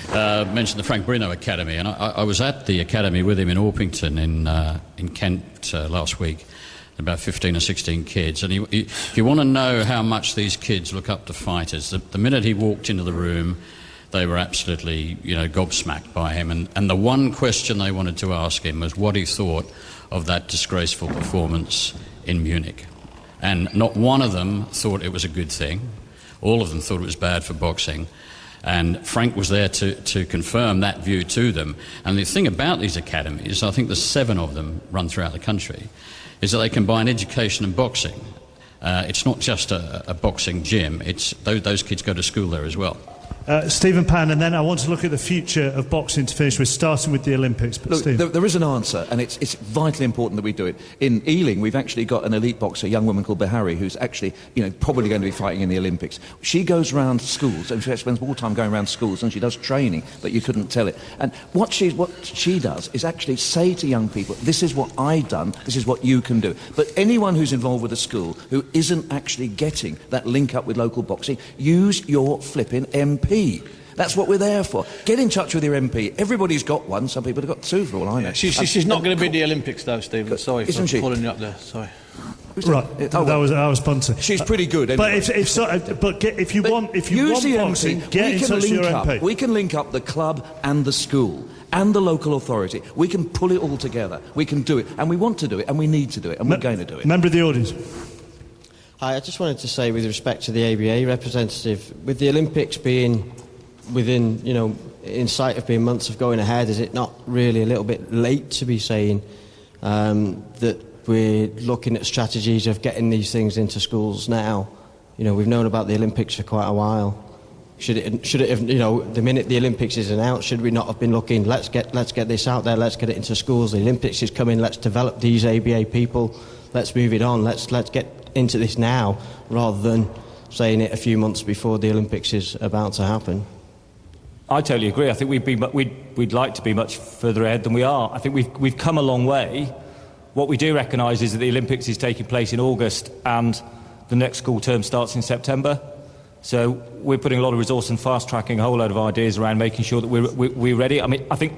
S25: yeah. Mentioned the Frank Bruno Academy, and I was at the academy with him in Orpington in Kent last week. About 15 or 16 kids, and if you want to know how much these kids look up to fighters, the minute he walked into the room, they were absolutely, gobsmacked by him, and the one question they wanted to ask him was what he thought of that disgraceful performance in Munich. And not one of them thought it was a good thing. All of them thought it was bad for boxing. And Frank was there to confirm that view to them. And the thing about these academies, I think there's 7 of them run throughout the country, is that they combine education and boxing. It's not just a boxing gym, it's those kids go to school there as well.
S1: Stephen Pan, and then I want to look at the future of boxing to finish with, starting with the Olympics. But
S4: Look, there is an answer, and it's vitally important that we do it. In Ealing, we've actually got an elite boxer, a young woman called Behari, who's actually, probably going to be fighting in the Olympics. She goes round schools, and she spends more time going around schools, and she does training, but you couldn't tell it. And what she does is actually say to young people, this is what I've done, this is what you can do. But anyone who's involved with a school who isn't actually getting that link up with local boxing, use your flipping MP. That's what we're there for. Get in touch with your MP. Everybody's got one. Some people have got 2 for all I know.
S7: She's not going to be at the Olympics though, Stephen. Sorry for pulling you up there. Sorry.
S1: Right, I was punting.
S4: She's pretty good. Anyway.
S1: But if you want boxing, get in touch with your MP.
S4: We can link up the club and the school and the local authority. We can pull it all together. We can do it, and we want to do it, and we need to do it, and we're going to do it.
S1: Member of the audience.
S2: Hi, I just wanted to say, with respect to the ABA representative, with the Olympics being within, in sight of being months of going ahead, is it not really a little bit late to be saying that we're looking at strategies of getting these things into schools now? We've known about the Olympics for quite a while. Should it have, the minute the Olympics is announced, should we not have been looking, let's get this out there, let's get it into schools, the Olympics is coming, let's develop these ABA people, let's move it on, let's get into this now, rather than saying it a few months before the Olympics is about to happen.
S3: I totally agree. I think we'd like to be much further ahead than we are. I think we've come a long way. What we do recognise is that the Olympics is taking place in August and the next school term starts in September. So we're putting a lot of resource and fast-tracking a whole load of ideas around making sure that we're ready. I mean, I think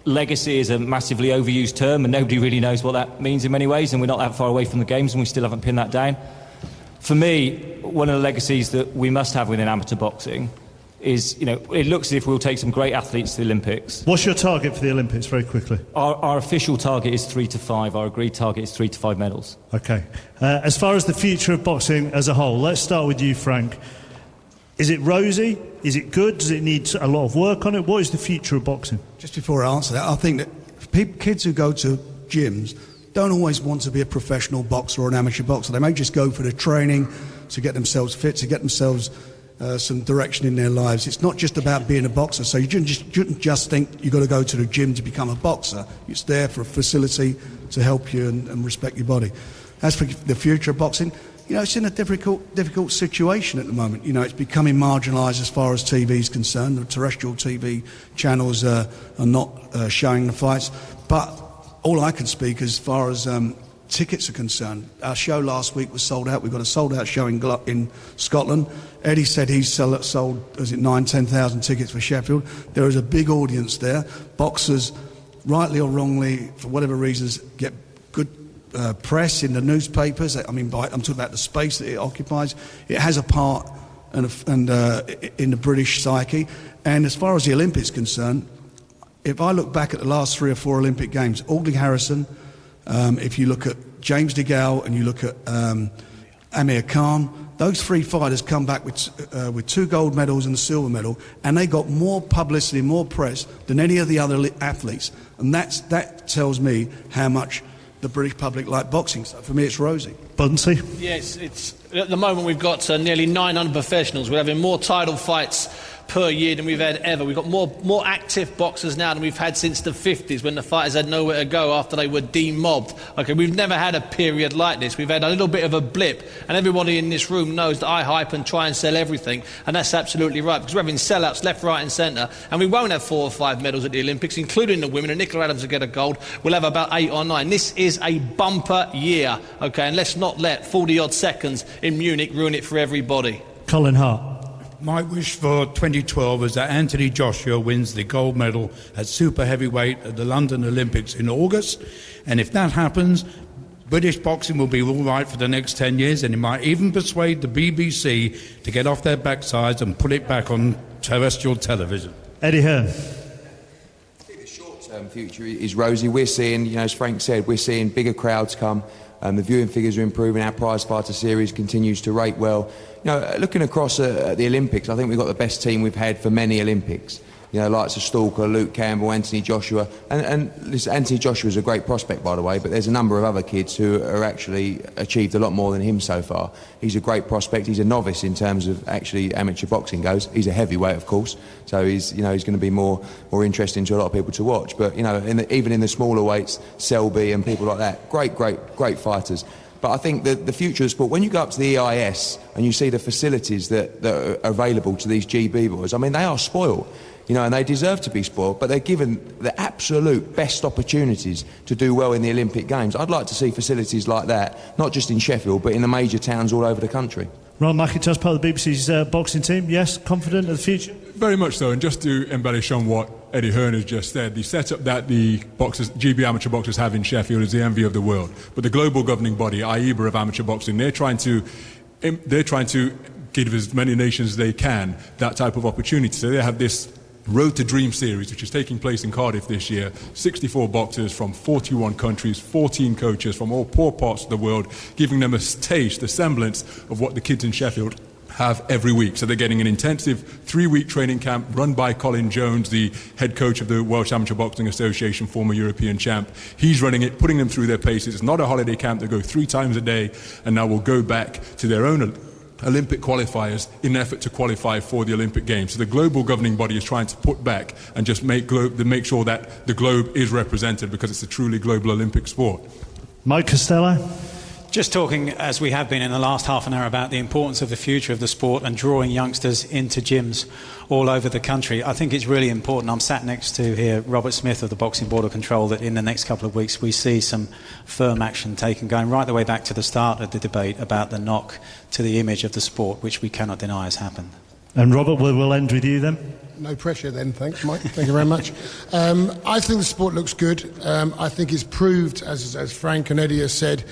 S3: legacy is a massively overused term and nobody really knows what that means in many ways, and we're not that far away from the games and we still haven't pinned that down. For me, one of the legacies that we must have within amateur boxing is, it looks as if we'll take some great athletes to the Olympics.
S1: What's your target for the Olympics, very quickly?
S3: Our official target is 3 to 5. Our agreed target is 3 to 5 medals.
S1: OK. As far as the future of boxing as a whole, let's start with you, Frank. Is it rosy? Is it good? Does it need a lot of work on it? What is the future of boxing?
S14: Just before I answer that, I think that kids who go to gyms don't always want to be a professional boxer or an amateur boxer. They may just go for the training to get themselves fit, to get themselves some direction in their lives. It's not just about being a boxer, so you shouldn't just think you've got to go to the gym to become a boxer. It's there for a facility to help you and respect your body. As for the future of boxing, it's in a difficult situation at the moment. It's becoming marginalised as far as TV is concerned. The terrestrial TV channels are not showing the fights. But all I can speak as far as tickets are concerned, our show last week was sold out. We've got a sold-out show in Scotland. Eddie said he's sold 9,000-10,000 tickets for Sheffield. There is a big audience there. Boxers, rightly or wrongly, for whatever reasons, get good press in the newspapers. I'm talking about the space that it occupies. It has a part in the British psyche. And as far as the Olympics is concerned, if I look back at the last 3 or 4 Olympic Games, Audley Harrison, if you look at James DeGale and you look at Amir Khan, those 3 fighters come back with 2 gold medals and a silver medal, and they got more publicity, more press than any of the other athletes. And that tells me how much the British public like boxing. So for me, it's rosy.
S1: Bunsey?
S7: Yes, it's at the moment we've got nearly 900 professionals. We're having more title fights per year than we've had ever. We've got more active boxers now than we've had since the 50s, when the fighters had nowhere to go after they were demobbed. Okay, we've never had a period like this. We've had a little bit of a blip, and everybody in this room knows that I hype and try and sell everything, and that's absolutely right, because we're having sellouts left, right and centre, and we won't have 4 or 5 medals at the Olympics, including the women, and Nicola Adams will get a gold. We'll have about 8 or 9. This is a bumper year, okay, and let's not let 40-odd seconds in Munich ruin it for everybody.
S1: Colin Hart.
S10: My wish for 2012 is that Anthony Joshua wins the gold medal at super heavyweight at the London Olympics in August. And if that happens, British boxing will be all right for the next 10 years, and it might even persuade the BBC to get off their backsides and put it back on terrestrial television.
S1: Eddie Hearn.
S12: I think the short-term future is rosy. We're seeing, as Frank said, we're seeing bigger crowds come. The viewing figures are improving. Our prize fighter series continues to rate well. You know, looking across at the Olympics, I think we've got the best team we've had for many Olympics. You know, likes of Stalker, Luke Campbell, Anthony Joshua. And listen, Anthony Joshua's a great prospect, by the way, but there's a number of other kids who are actually achieved a lot more than him so far. He's a great prospect. He's a novice in terms of actually amateur boxing goes. He's a heavyweight, of course, so he's going to be more interesting to a lot of people to watch. But, you know, even in the smaller weights, Selby and people like that, great fighters. But I think that the future of sport, when you go up to the EIS and you see the facilities that are available to these GB boys, I mean, they are spoiled. You know, and they deserve to be spoiled, but they're given the absolute best opportunities to do well in the Olympic Games. I'd like to see facilities like that, not just in Sheffield, but in the major towns all over the country.
S1: Ron McIntosh, part of the BBC's boxing team. Yes, confident of the future?
S17: Very much so, and just to embellish on what Eddie Hearn has just said, the setup that the GB amateur boxers have in Sheffield is the envy of the world. But the global governing body, IEBA of amateur boxing, they're trying to give as many nations as they can that type of opportunity. So they have this Road to Dream series, which is taking place in Cardiff this year. 64 boxers from 41 countries, 14 coaches from all poor parts of the world, giving them a taste, a semblance of what the kids in Sheffield have every week. So they're getting an intensive 3-week training camp run by Colin Jones, the head coach of the Welsh Amateur Boxing Association, former European champ. He's running it, putting them through their paces. It's not a holiday camp. They go 3 times a day and now will go back to their own Olympic qualifiers in an effort to qualify for the Olympic Games. So the global governing body is trying to put back and just make sure that the globe is represented, because it's a truly global Olympic sport.
S1: Mike Costello.
S6: Just talking, as we have been in the last half an hour, about the importance of the future of the sport and drawing youngsters into gyms all over the country. I think it's really important. I'm sat next to here Robert Smith of the Boxing Board of Control, that in the next couple of weeks we see some firm action taken, going right the way back to the start of the debate about the knock to the image of the sport, which we cannot deny has happened.
S1: And Robert, we'll end with you then.
S8: No pressure then, thanks Mike, thank you very much. I think the sport looks good. I think it's proved, as Frank and Eddie have said,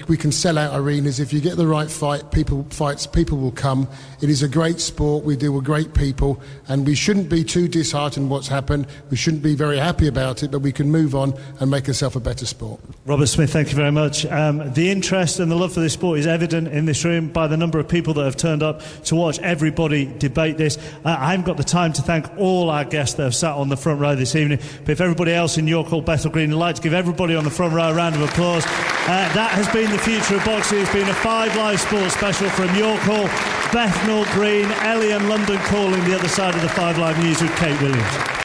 S8: we can sell out arenas. If you get the right people will come. It is a great sport, we deal with great people, and we shouldn't be too disheartened what's happened. We shouldn't be very happy about it, but we can move on and make ourselves a better sport.
S1: Robert Smith, thank you very much. The interest and the love for this sport is evident in this room by the number of people that have turned up to watch everybody debate this. I haven't got the time to thank all our guests that have sat on the front row this evening, but if everybody else in York Hall, Bethnal Green, would like to give everybody on the front row a round of applause. That has been the future of boxing. It's been a 5 Live Sports special from York Hall, Bethnal Green, Ellie and London Calling, the other side of the 5 Live News with Kate Williams.